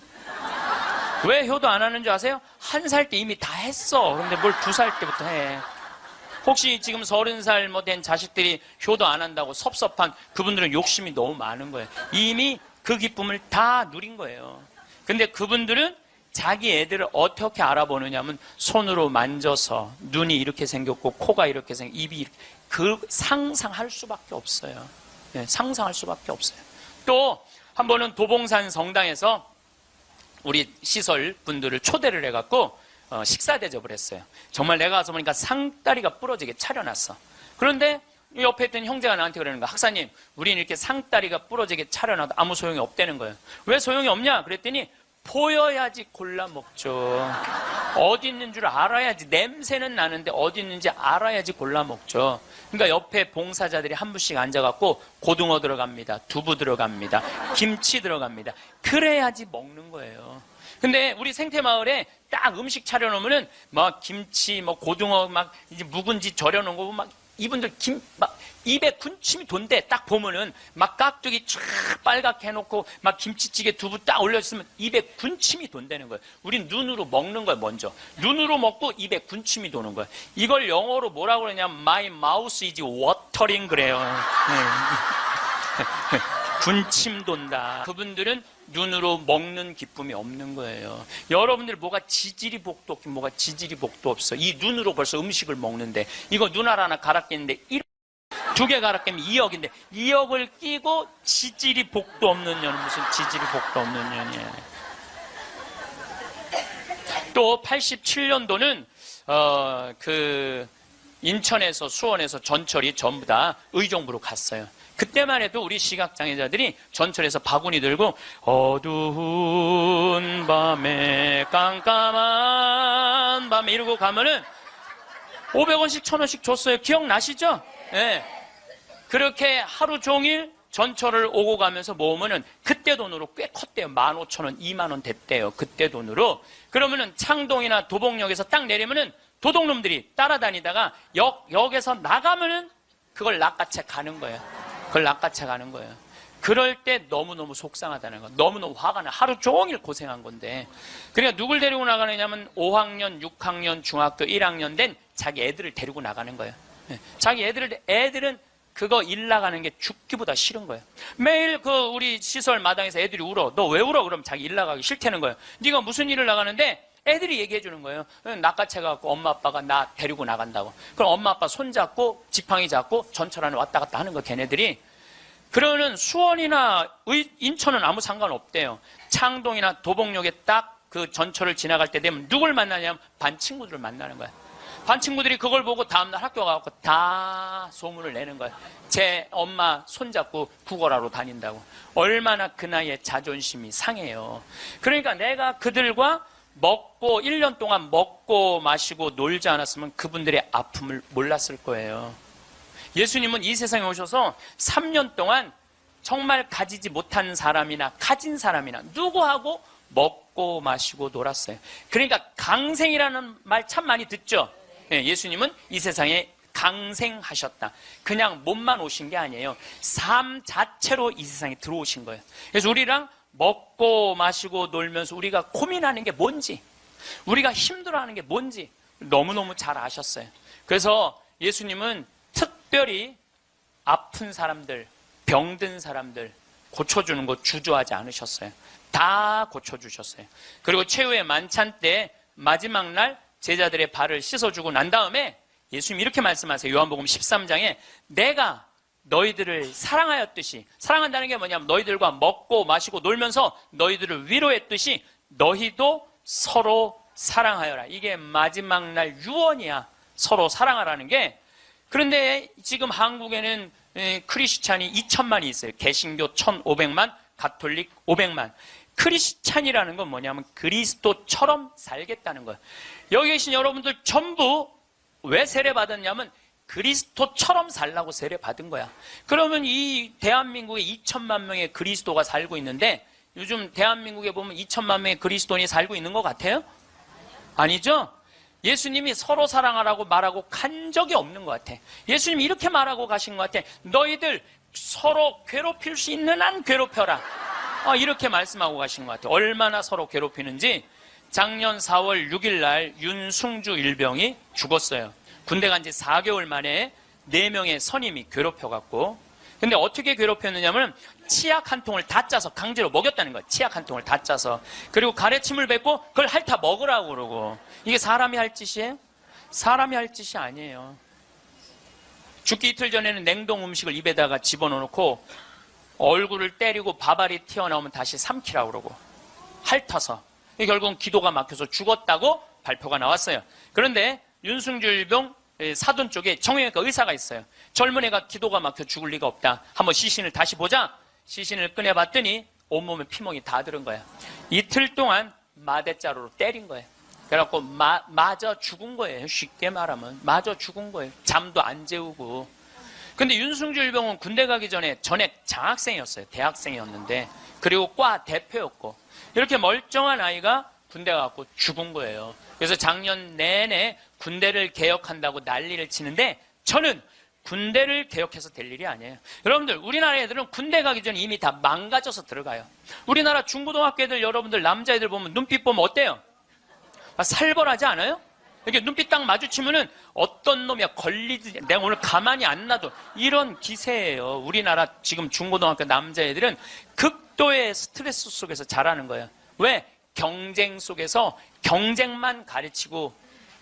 [SPEAKER 1] 왜 효도 안 하는 줄 아세요? 1살 때 이미 다 했어. 그런데 뭘 2살 때부터 해. 혹시 지금 30살 뭐 된 자식들이 효도 안 한다고 섭섭한 그분들은 욕심이 너무 많은 거예요. 이미 그 기쁨을 다 누린 거예요. 근데 그분들은 자기 애들을 어떻게 알아보느냐면 손으로 만져서 눈이 이렇게 생겼고 코가 이렇게 생겼고 입이 이렇게 그 상상할 수밖에 없어요. 네, 상상할 수밖에 없어요. 또 한 번은 도봉산 성당에서 우리 시설 분들을 초대를 해갖고 식사 대접을 했어요. 정말 내가 가서 보니까 상다리가 부러지게 차려놨어. 그런데 옆에 있던 형제가 나한테 그러는 거야. 학사님, 우리는 이렇게 상다리가 부러지게 차려놔도 아무 소용이 없다는 거예요. 왜 소용이 없냐? 그랬더니 보여야지 골라 먹죠. 어디 있는 줄 알아야지. 냄새는 나는데 어디 있는지 알아야지 골라 먹죠. 그러니까 옆에 봉사자들이 한 분씩 앉아갖고 고등어 들어갑니다. 두부 들어갑니다. 김치 들어갑니다. 그래야지 먹는 거예요. 근데 우리 생태마을에 딱 음식 차려놓으면은 막 김치, 뭐 고등어 막 이제 묵은지 절여놓은 거 막 이분들 막 입에 군침이 돈대. 딱 보면은 막 깍두기 쫙 빨갛게 해놓고 막 김치찌개 두부 딱 올려주면 입에 군침이 돈다는 거예요. 우린 눈으로 먹는 거예요. 먼저 눈으로 먹고 입에 군침이 도는 거예요. 이걸 영어로 뭐라고 그러냐면 My mouth is watering 그래요. 군침 돈다. 그분들은 눈으로 먹는 기쁨이 없는 거예요. 여러분들 뭐가 지지리 복도 없긴 뭐가 지지리 복도 없어. 이 눈으로 벌써 음식을 먹는데 이거 눈알 하나 갈아 끼는데 2개 갈아 끼면 2억인데 2억을 끼고 지지리 복도 없는 년은 무슨 지지리 복도 없는 년이에요. 또 87년도는 그 인천에서 수원에서 전철이 전부 다 의정부로 갔어요. 그때만 해도 우리 시각장애자들이 전철에서 바구니 들고 어두운 밤에 깜깜한 밤에 이러고 가면은 500원씩 1000원씩 줬어요. 기억나시죠? 네. 그렇게 하루 종일 전철을 오고 가면서 모으면은 그때 돈으로 꽤 컸대요. 15,000원, 2만원 됐대요. 그때 돈으로. 그러면은 창동이나 도봉역에서 딱 내리면은 도둑놈들이 따라다니다가 역에서 나가면은 그걸 낚아채 가는 거예요. 그걸 낚아채 가는 거예요. 그럴 때 너무너무 속상하다는 거. 너무너무 화가 나. 하루 종일 고생한 건데. 그러니까 누굴 데리고 나가느냐면 5학년, 6학년, 중학교 1학년 된 자기 애들을 데리고 나가는 거예요. 자기 애들은 그거 일 나가는 게 죽기보다 싫은 거예요. 매일 그 우리 시설 마당에서 애들이 울어. 너 왜 울어? 그럼 자기 일 나가기 싫다는 거예요. 네가 무슨 일을 나가는데 애들이 얘기해 주는 거예요. 낚아채갖고 엄마 아빠가 나 데리고 나간다고. 그럼 엄마 아빠 손잡고 지팡이 잡고 전철 안에 왔다 갔다 하는 거 걔네들이. 그러는 수원이나 인천은 아무 상관없대요. 창동이나 도봉역에 딱 그 전철을 지나갈 때 되면 누굴 만나냐면 반 친구들을 만나는 거야. 반 친구들이 그걸 보고 다음날 학교 가서 다 소문을 내는 거야. 제 엄마 손잡고 구걸하러 다닌다고. 얼마나 그 나이에 자존심이 상해요. 그러니까 내가 그들과 먹고 1년 동안 먹고 마시고 놀지 않았으면 그분들의 아픔을 몰랐을 거예요. 예수님은 이 세상에 오셔서 3년 동안 정말 가지지 못한 사람이나 가진 사람이나 누구하고 먹고 마시고 놀았어요. 그러니까 강생이라는 말 참 많이 듣죠. 예수님은 이 세상에 강생하셨다. 그냥 몸만 오신 게 아니에요. 삶 자체로 이 세상에 들어오신 거예요. 그래서 우리랑 먹고 마시고 놀면서 우리가 고민하는 게 뭔지, 우리가 힘들어하는 게 뭔지 너무너무 잘 아셨어요. 그래서 예수님은 특별히 아픈 사람들, 병든 사람들 고쳐주는 거 주저하지 않으셨어요. 다 고쳐주셨어요. 그리고 최후의 만찬 때 마지막 날 제자들의 발을 씻어주고 난 다음에 예수님이 이렇게 말씀하세요. 요한복음 13장에 내가 너희들을 사랑하였듯이, 사랑한다는 게 뭐냐면 너희들과 먹고 마시고 놀면서 너희들을 위로했듯이 너희도 서로 사랑하여라. 이게 마지막 날 유언이야. 서로 사랑하라는 게. 그런데 지금 한국에는 크리스찬이 2천만이 있어요. 개신교 1,500만, 가톨릭 500만. 크리스찬이라는 건 뭐냐면 그리스도처럼 살겠다는 거예요. 여기 계신 여러분들 전부 왜 세례받았냐면 그리스도처럼 살라고 세례받은 거야. 그러면 이 대한민국에 2천만 명의 그리스도가 살고 있는데 요즘 대한민국에 보면 2천만 명의 그리스도인이 살고 있는 것 같아요? 아니죠? 예수님이 서로 사랑하라고 말하고 간 적이 없는 것 같아. 예수님이 이렇게 말하고 가신 것 같아. 너희들 서로 괴롭힐 수 있는 한 괴롭혀라. 이렇게 말씀하고 가신 것 같아요. 얼마나 서로 괴롭히는지. 작년 4월 6일 날 윤승주 일병이 죽었어요. 군대 간 지 4개월 만에 4명의 선임이 괴롭혀갖고, 근데 어떻게 괴롭혔느냐면 치약 한 통을 다 짜서 강제로 먹였다는 거야. 치약 한 통을 다 짜서. 그리고 가래침을 뱉고 그걸 핥아 먹으라고 그러고. 이게 사람이 할 짓이에요? 사람이 할 짓이 아니에요. 죽기 이틀 전에는 냉동 음식을 입에다가 집어넣고 얼굴을 때리고 밥알이 튀어나오면 다시 삼키라고 그러고 핥아서. 결국은 기도가 막혀서 죽었다고 발표가 나왔어요. 그런데 윤승줄병 사돈 쪽에 정형외과 의사가 있어요. 젊은 애가 기도가 막혀 죽을 리가 없다. 한번 시신을 다시 보자. 시신을 꺼내봤더니 온몸에 피멍이 다 들은 거야. 이틀 동안 마대자루로 때린 거예요. 그래갖고 맞아 죽은 거예요. 쉽게 말하면 맞아 죽은 거예요. 잠도 안 재우고. 근데 윤승줄병은 군대 가기 전에 전액 장학생이었어요. 대학생이었는데, 그리고 과 대표였고, 이렇게 멀쩡한 아이가 군대 가고 죽은 거예요. 그래서 작년 내내 군대를 개혁한다고 난리를 치는데, 저는 군대를 개혁해서 될 일이 아니에요. 여러분들, 우리나라 애들은 군대 가기 전에 이미 다 망가져서 들어가요. 우리나라 중고등학교 애들, 여러분들 남자애들 보면 눈빛 보면 어때요? 살벌하지 않아요? 이렇게 눈빛 딱 마주치면은 어떤 놈이야 걸리지, 내가 오늘 가만히 안 놔둬, 이런 기세예요. 우리나라 지금 중고등학교 남자애들은 극도의 스트레스 속에서 자라는 거예요. 왜? 경쟁 속에서 경쟁만 가르치고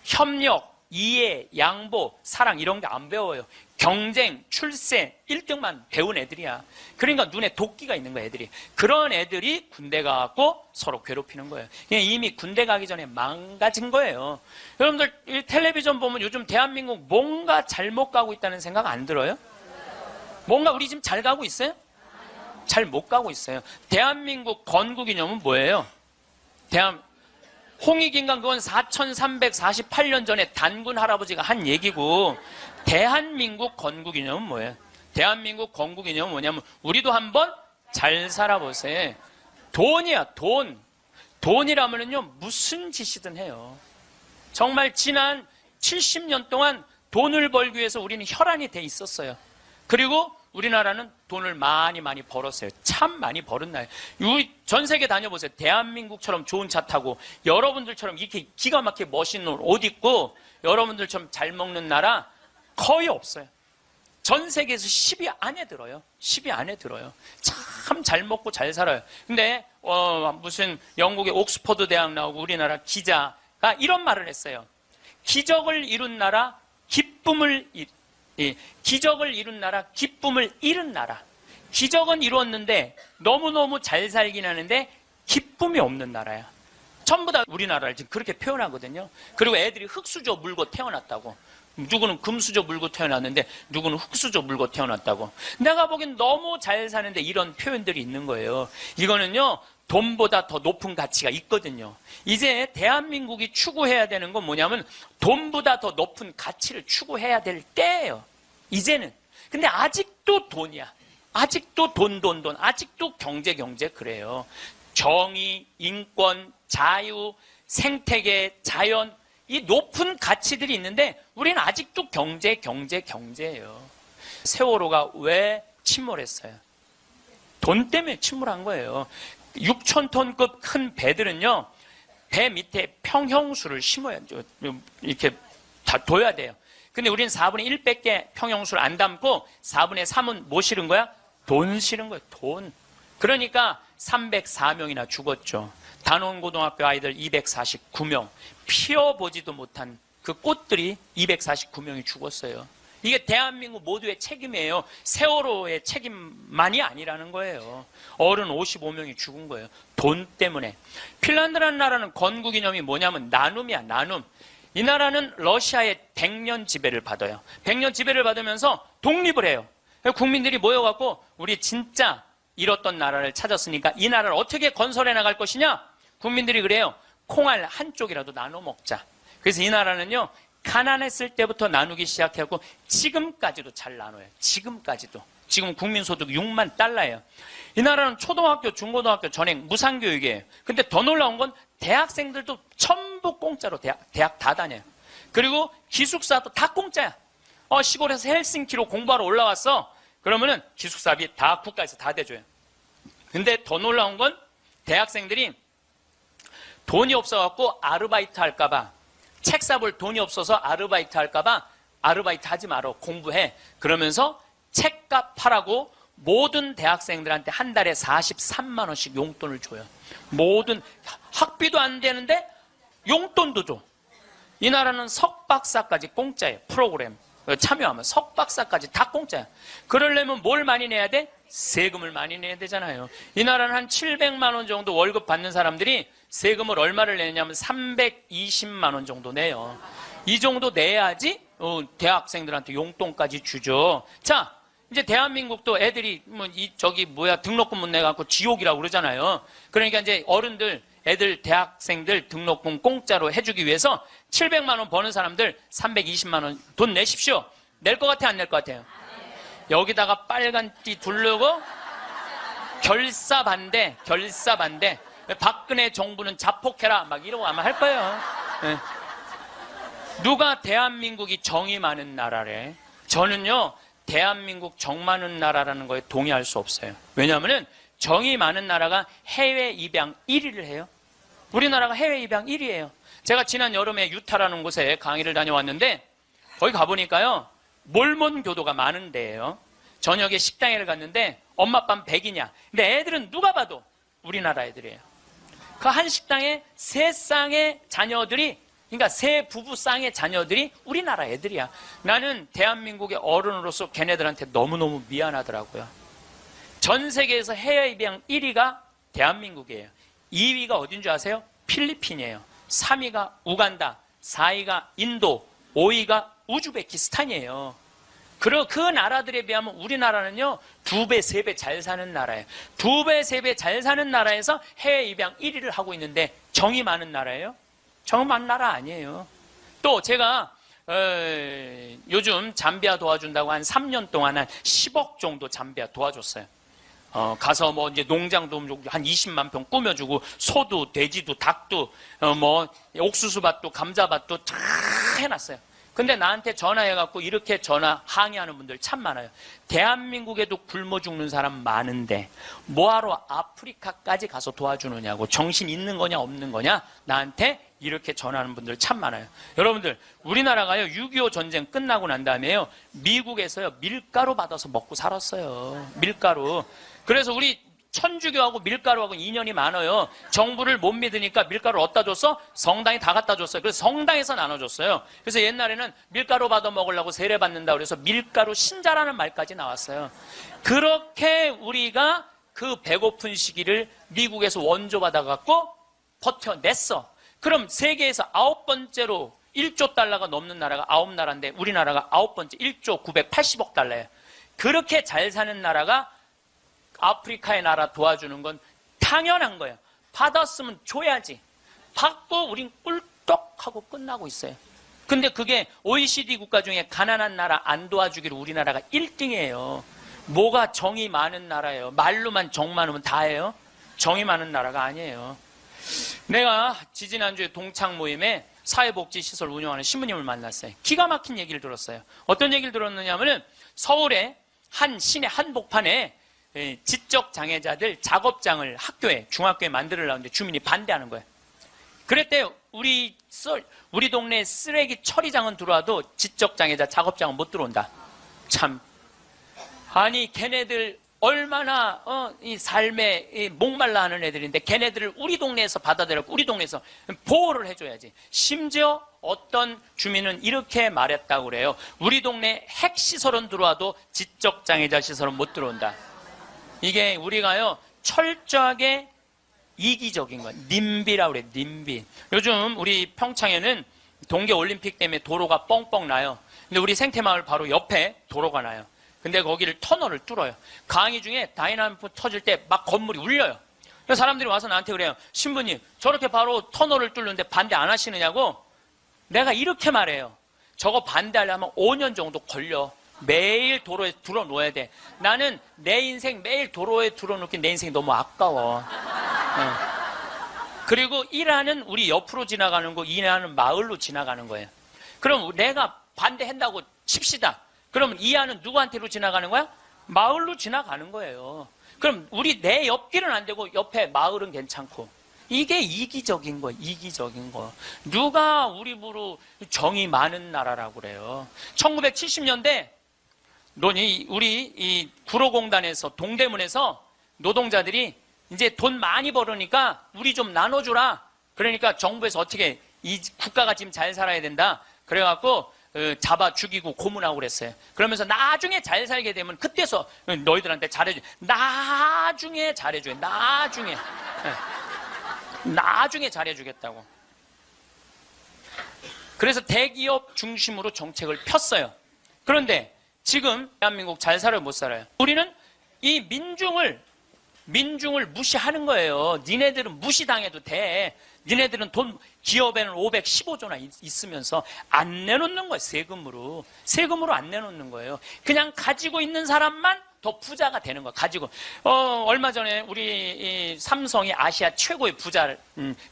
[SPEAKER 1] 협력, 이해, 양보, 사랑 이런 게 안 배워요. 경쟁, 출세, 1등만 배운 애들이야. 그러니까 눈에 도끼가 있는 거야, 애들이. 그런 애들이 군대 가고 서로 괴롭히는 거예요. 그냥 이미 군대 가기 전에 망가진 거예요. 여러분들 이 텔레비전 보면 요즘 대한민국 뭔가 잘못 가고 있다는 생각 안 들어요? 뭔가 우리 지금 잘 가고 있어요? 잘 못 가고 있어요. 대한민국 건국이념은 뭐예요? 홍익인간 그건 4348년 전에 단군 할아버지가 한 얘기고, 대한민국 건국이념은 뭐예요? 대한민국 건국이념은 뭐냐면 우리도 한번 잘 살아보세요. 돈이야, 돈. 돈이라면요 무슨 짓이든 해요. 정말 지난 70년 동안 돈을 벌기 위해서 우리는 혈안이 돼 있었어요. 그리고 우리나라는 돈을 많이 벌었어요. 참 많이 벌은 나라예요. 전 세계 다녀보세요. 대한민국처럼 좋은 차 타고 여러분들처럼 이렇게 기가 막히게 멋있는 옷 입고 여러분들처럼 잘 먹는 나라 거의 없어요. 전 세계에서 10위 안에 들어요. 10위 안에 들어요. 참 잘 먹고 잘 살아요. 근데 무슨 영국의 옥스퍼드 대학 나오고 우리나라 기자가 이런 말을 했어요. 기적을 이룬 나라, 기적을 이룬 나라, 기쁨을 잃은 나라. 기적은 이루었는데 너무너무 잘 살긴 하는데 기쁨이 없는 나라야. 전부 다 우리나라를 지금 그렇게 표현하거든요. 그리고 애들이 흙수저 물고 태어났다고. 누구는 금수저 물고 태어났는데 누구는 흙수저 물고 태어났다고. 내가 보기엔 너무 잘 사는데 이런 표현들이 있는 거예요. 이거는요 돈보다 더 높은 가치가 있거든요. 이제 대한민국이 추구해야 되는 건 뭐냐면 돈보다 더 높은 가치를 추구해야 될 때예요. 이제는. 근데 아직도 돈이야. 아직도 돈. 아직도 경제 그래요. 정의, 인권, 자유, 생태계, 자연, 이 높은 가치들이 있는데 우리는 아직도 경제예요. 세월호가 왜 침몰했어요? 돈 때문에 침몰한 거예요. 6,000톤급 큰 배들은요, 배 밑에 평형수를 심어야, 이렇게 다 둬야 돼요. 근데 우리는 4분의 1밖에 평형수를 안 담고 4분의 3은 뭐 실은 거야? 돈 실은 거예요. 돈. 그러니까 304명이나 죽었죠. 단원고등학교 아이들 249명. 피어보지도 못한 그 꽃들이 249명이 죽었어요. 이게 대한민국 모두의 책임이에요. 세월호의 책임만이 아니라는 거예요. 어른 55명이 죽은 거예요. 돈 때문에. 핀란드라는 나라는 건국이념이 뭐냐면 나눔이야, 나눔. 이 나라는 러시아의 100년 지배를 받아요. 100년 지배를 받으면서 독립을 해요. 국민들이 모여갖고 우리 진짜 잃었던 나라를 찾았으니까 이 나라를 어떻게 건설해 나갈 것이냐? 국민들이 그래요. 콩알 한쪽이라도 나눠 먹자. 그래서 이 나라는요, 가난했을 때부터 나누기 시작했고 지금까지도 잘 나눠요. 지금까지도. 지금 국민소득 6만 달러예요. 이 나라는 초등학교, 중고등학교 전액 무상교육이에요. 근데 더 놀라운 건 대학생들도 전부 공짜로 대학 다 다녀요. 그리고 기숙사도 다 공짜야. 시골에서 헬싱키로 공부하러 올라왔어. 그러면은 기숙사비 다 국가에서 다 대줘요. 근데 더 놀라운 건 대학생들이 돈이 없어갖고 아르바이트 할까봐 책 사볼 돈이 없어서 아르바이트 할까봐 아르바이트 하지 마라. 공부해. 그러면서 책값 하라고 모든 대학생들한테 한 달에 43만 원씩 용돈을 줘요. 모든 학비도 안 되는데 용돈도 줘. 이 나라는 석박사까지 공짜예요. 프로그램 참여하면 석박사까지 다 공짜야. 그러려면 뭘 많이 내야 돼? 세금을 많이 내야 되잖아요. 이 나라는 한 700만 원 정도 월급 받는 사람들이 세금을 얼마를 내냐면 320만 원 정도 내요. 이 정도 내야지 대학생들한테 용돈까지 주죠. 자, 이제 대한민국도 애들이 등록금 못 내갖고 지옥이라고 그러잖아요. 그러니까 이제 어른들 애들 대학생들 등록금 공짜로 해주기 위해서 700만 원 버는 사람들 320만 원 돈 내십시오. 낼 것 같아, 안 낼 것 같아요? 여기다가 빨간 띠 두르고 결사 반대. 박근혜 정부는 자폭해라 막 이러고 아마 할 거예요. 네. 누가 대한민국이 정이 많은 나라래? 저는요, 대한민국 정 많은 나라라는 거에 동의할 수 없어요. 왜냐하면 정이 많은 나라가 해외 입양 1위를 해요. 우리나라가 해외 입양 1위예요. 제가 지난 여름에 유타라는 곳에 강의를 다녀왔는데 거기 가보니까요, 몰몬 교도가 많은 데예요. 저녁에 식당에 갔는데 엄마 아빠는 백이냐. 근데 애들은 누가 봐도 우리나라 애들이에요. 그 한 식당에 세 쌍의 자녀들이, 그러니까 세 부부 쌍의 자녀들이 우리나라 애들이야. 나는 대한민국의 어른으로서 걔네들한테 너무너무 미안하더라고요. 전 세계에서 해외 입양 1위가 대한민국이에요. 2위가 어딘 줄 아세요? 필리핀이에요. 3위가 우간다, 4위가 인도, 5위가 우즈베키스탄이에요. 그 나라들에 비하면 우리나라는요, 2배, 3배 잘 사는 나라예요. 2배, 3배 잘 사는 나라에서 해외 입양 1위를 하고 있는데 정이 많은 나라예요? 정 많은 나라 아니에요. 또 제가 요즘 잠비아 도와준다고 한 3년 동안 한 10억 정도 잠비아 도와줬어요. 가서 뭐 이제 농장도 한 20만 평 꾸며주고 소도 돼지도 닭도 뭐 옥수수밭도 감자밭도 다 해놨어요. 근데 나한테 전화해갖고 이렇게 항의하는 분들 참 많아요. 대한민국에도 굶어 죽는 사람 많은데 뭐하러 아프리카까지 가서 도와주느냐고, 정신 있는 거냐 없는 거냐 나한테 이렇게 전화하는 분들 참 많아요. 여러분들, 우리나라가요 6.25 전쟁 끝나고 난 다음에요 미국에서요 밀가루 받아서 먹고 살았어요. 밀가루. 그래서 우리 천주교하고 밀가루하고 인연이 많아요. 정부를 못 믿으니까 밀가루를 어디다 줬어? 성당에 다 갖다 줬어요. 그래서 성당에서 나눠줬어요. 그래서 옛날에는 밀가루 받아 먹으려고 세례 받는다 그래서 밀가루 신자라는 말까지 나왔어요. 그렇게 우리가 그 배고픈 시기를 미국에서 원조 받아갖고 버텨냈어. 그럼 세계에서 9번째로 1조 달러가 넘는 나라가 9나라인데 우리나라가 9번째 1조 980억 달러예요. 그렇게 잘 사는 나라가 아프리카의 나라 도와주는 건 당연한 거예요. 받았으면 줘야지. 받고 우린 꿀떡하고 끝나고 있어요. 근데 그게 OECD 국가 중에 가난한 나라 안 도와주기로 우리나라가 1등이에요. 뭐가 정이 많은 나라예요. 말로만 정 많으면 다예요. 정이 많은 나라가 아니에요. 내가 지지난주에 동창 모임에 사회복지시설 운영하는 신부님을 만났어요. 기가 막힌 얘기를 들었어요. 어떤 얘기를 들었느냐 하면 서울의 한 시내 한복판에 지적장애자들 작업장을 학교에, 중학교에 만들려는데 주민이 반대하는 거예요. 그랬대요. 우리 동네 쓰레기 처리장은 들어와도 지적장애자 작업장은 못 들어온다. 참. 아니, 걔네들 얼마나 이 삶에 목말라 하는 애들인데 걔네들을 우리 동네에서 받아들였고 우리 동네에서 보호를 해줘야지. 심지어 어떤 주민은 이렇게 말했다고 그래요. 우리 동네 핵시설은 들어와도 지적장애자 시설은 못 들어온다. 이게 우리가요 철저하게 이기적인 거야. 님비라고 그래. 님비. 요즘 우리 평창에는 동계올림픽 때문에 도로가 뻥뻥 나요. 근데 우리 생태마을 바로 옆에 도로가 나요. 근데 거기를 터널을 뚫어요. 강의 중에 다이나믹 터질 때 막 건물이 울려요. 그래서 사람들이 와서 나한테 그래요. 신부님, 저렇게 바로 터널을 뚫는데 반대 안 하시느냐고. 내가 이렇게 말해요. 저거 반대하려면 5년 정도 걸려. 매일 도로에 들어놓아야 돼. 나는 내 인생 매일 도로에 들어놓기 내 인생이 너무 아까워. 그리고 일하는 우리 옆으로 지나가는 거, 일하는 마을로 지나가는 거예요. 그럼 내가 반대한다고 칩시다. 그럼 이하는 누구한테로 지나가는 거야? 마을로 지나가는 거예요. 그럼 내 옆길은 안 되고 옆에 마을은 괜찮고 이게 이기적인 거예요. 이기적인 거. 누가 우리 부로 정이 많은 나라라고 그래요. 1970년대 우리 이 구로공단에서 동대문에서 노동자들이 이제 돈 많이 벌으니까 우리 좀 나눠주라. 그러니까 정부에서 어떻게 이 국가가 지금 잘 살아야 된다. 그래갖고 잡아 죽이고 고문하고 그랬어요. 그러면서 나중에 잘 살게 되면 그때서 너희들한테 잘해줘. 나중에 잘해줘. 나중에 잘해주겠다고. 그래서 대기업 중심으로 정책을 폈어요. 그런데 지금 대한민국 잘 살아요, 못 살아요? 우리는 이 민중을 무시하는 거예요. 니네들은 무시당해도 돼. 니네들은 돈 기업에는 515조나 있으면서 안 내놓는 거예요. 세금으로 안 내놓는 거예요. 그냥 가지고 있는 사람만 더 부자가 되는 거예요. 가지고 얼마 전에 우리 이 삼성이 아시아 최고의 부자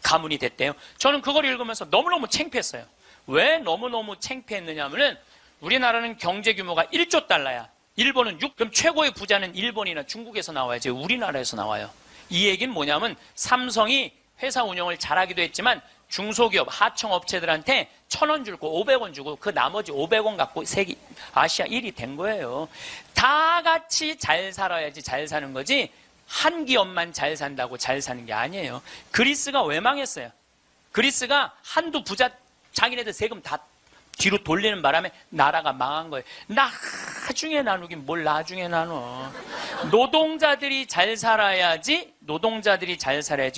[SPEAKER 1] 가문이 됐대요. 저는 그걸 읽으면서 너무너무 창피했어요. 왜 너무너무 창피했느냐 하면은 우리나라는 경제 규모가 1조 달러야. 일본은 6. 그럼 최고의 부자는 일본이나 중국에서 나와야지 우리나라에서 나와요. 이 얘기는 뭐냐면 삼성이 회사 운영을 잘하기도 했지만 중소기업, 하청업체들한테 1,000원 주고 500원 주고 그 나머지 500원 갖고 아시아 1위 된 거예요. 다 같이 잘 살아야지 잘 사는 거지 한 기업만 잘 산다고 잘 사는 게 아니에요. 그리스가 왜 망했어요? 그리스가 한두 부자 자기네들 세금 다 뒤로 돌리는 바람에 나라가 망한 거예요. 나중에 나누긴 뭘 나중에 나눠. 노동자들이 잘 살아야지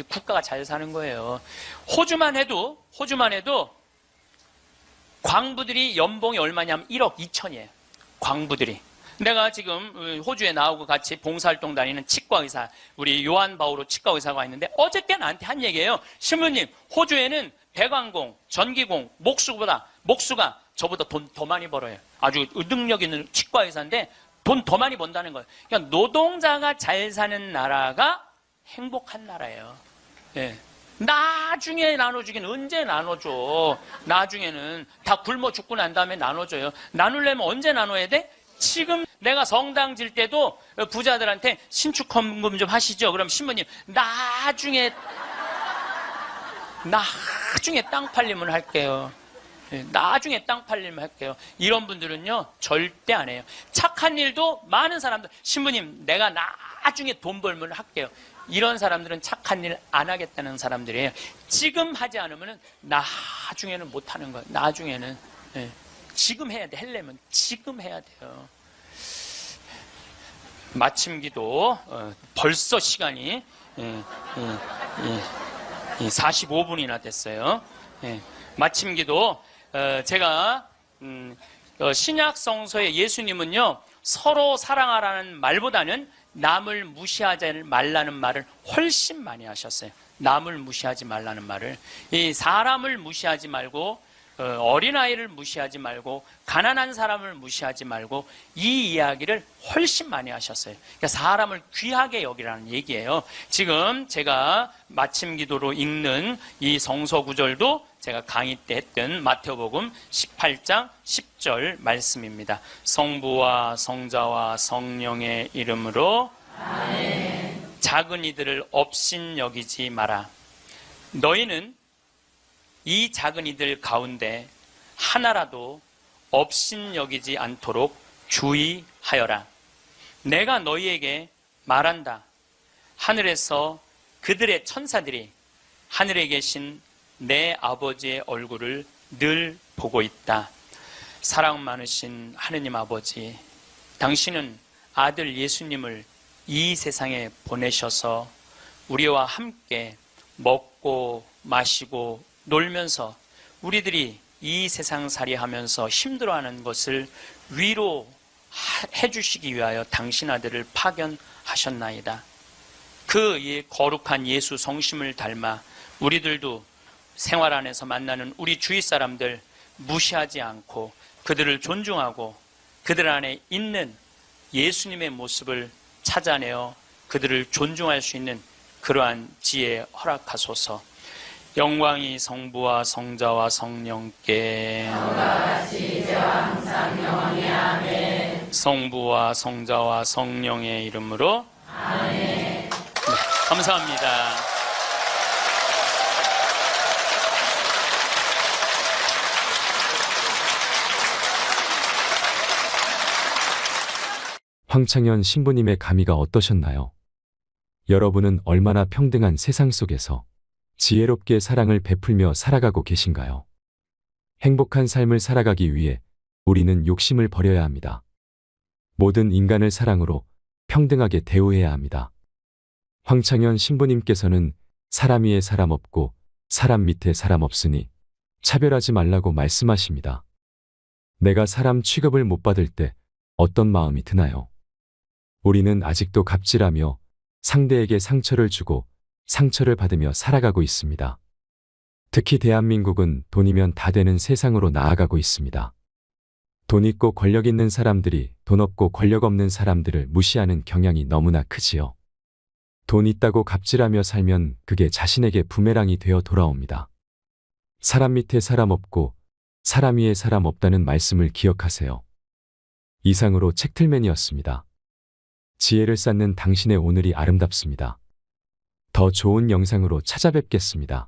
[SPEAKER 1] 국가가 잘 사는 거예요. 호주만 해도 광부들이 연봉이 얼마냐면 1억 2천이에요. 광부들이. 내가 지금 호주에 나오고 같이 봉사활동 다니는 치과의사, 우리 요한 바오로 치과의사가 있는데 어저께 나한테 한 얘기예요. 신부님, 호주에는 배관공, 전기공, 목수가 저보다 돈 더 많이 벌어요. 아주 능력 있는 치과의사인데 돈 더 많이 번다는 거예요. 그러니까 노동자가 잘 사는 나라가 행복한 나라예요. 예. 나중에 나눠주긴 언제 나눠줘. 나중에는 다 굶어 죽고 난 다음에 나눠줘요. 나누려면 언제 나눠야 돼? 지금 내가 성당 질 때도 부자들한테 신축 헌금 좀 하시죠. 그럼 신부님 나중에 땅 팔리면 할게요. 나중에 땅 팔리면 할게요. 이런 분들은요 절대 안 해요. 착한 일도 많은 사람들, 신부님 내가 나중에 돈 벌면 할게요. 이런 사람들은 착한 일 안 하겠다는 사람들이에요. 지금 하지 않으면 나중에는 못 하는 거예요. 나중에는. 지금 해야 돼. 하려면 지금 해야 돼요. 마침 기도 벌써 시간이 45분이나 됐어요. 마침 기도 제가 신약 성서의 예수님은요 서로 사랑하라는 말보다는 남을 무시하지 말라는 말을 훨씬 많이 하셨어요. 남을 무시하지 말라는 말을. 이 사람을 무시하지 말고 어린아이를 무시하지 말고 가난한 사람을 무시하지 말고 이 이야기를 훨씬 많이 하셨어요. 그러니까 사람을 귀하게 여기라는 얘기예요. 지금 제가 마침 기도로 읽는 이 성서 구절도 제가 강의 때 했던 마태복음 18장 10절 말씀입니다. 성부와 성자와 성령의 이름으로 아멘. 작은 이들을 업신여기지 마라. 너희는 이 작은 이들 가운데 하나라도 업신여기지 않도록 주의하여라. 내가 너희에게 말한다. 하늘에서 그들의 천사들이 하늘에 계신 내 아버지의 얼굴을 늘 보고 있다. 사랑 많으신 하느님 아버지, 당신은 아들 예수님을 이 세상에 보내셔서 우리와 함께 먹고 마시고 놀면서 우리들이 이 세상살이 하면서 힘들어하는 것을 위로해 주시기 위하여 당신 아들을 파견하셨나이다. 그 거룩한 예수 성심을 닮아 우리들도 생활 안에서 만나는 우리 주위 사람들 무시하지 않고 그들을 존중하고 그들 안에 있는 예수님의 모습을 찾아내어 그들을 존중할 수 있는 그러한 지혜 허락하소서. 영광이 성부와 성자와 성령께 성부와 성자와 성령의 이름으로 아멘. 네, 감사합니다.
[SPEAKER 2] 황창현 신부님의 감의가 어떠셨나요? 여러분은 얼마나 평등한 세상 속에서 지혜롭게 사랑을 베풀며 살아가고 계신가요? 행복한 삶을 살아가기 위해 우리는 욕심을 버려야 합니다. 모든 인간을 사랑으로 평등하게 대우해야 합니다. 황창현 신부님께서는 사람 위에 사람 없고 사람 밑에 사람 없으니 차별하지 말라고 말씀하십니다. 내가 사람 취급을 못 받을 때 어떤 마음이 드나요? 우리는 아직도 갑질하며 상대에게 상처를 주고 상처를 받으며 살아가고 있습니다. 특히 대한민국은 돈이면 다 되는 세상으로 나아가고 있습니다. 돈 있고 권력 있는 사람들이 돈 없고 권력 없는 사람들을 무시하는 경향이 너무나 크지요. 돈 있다고 갑질하며 살면 그게 자신에게 부메랑이 되어 돌아옵니다. 사람 밑에 사람 없고 사람 위에 사람 없다는 말씀을 기억하세요. 이상으로 책틀맨이었습니다. 지혜를 쌓는 당신의 오늘이 아름답습니다. 더 좋은 영상으로 찾아뵙겠습니다.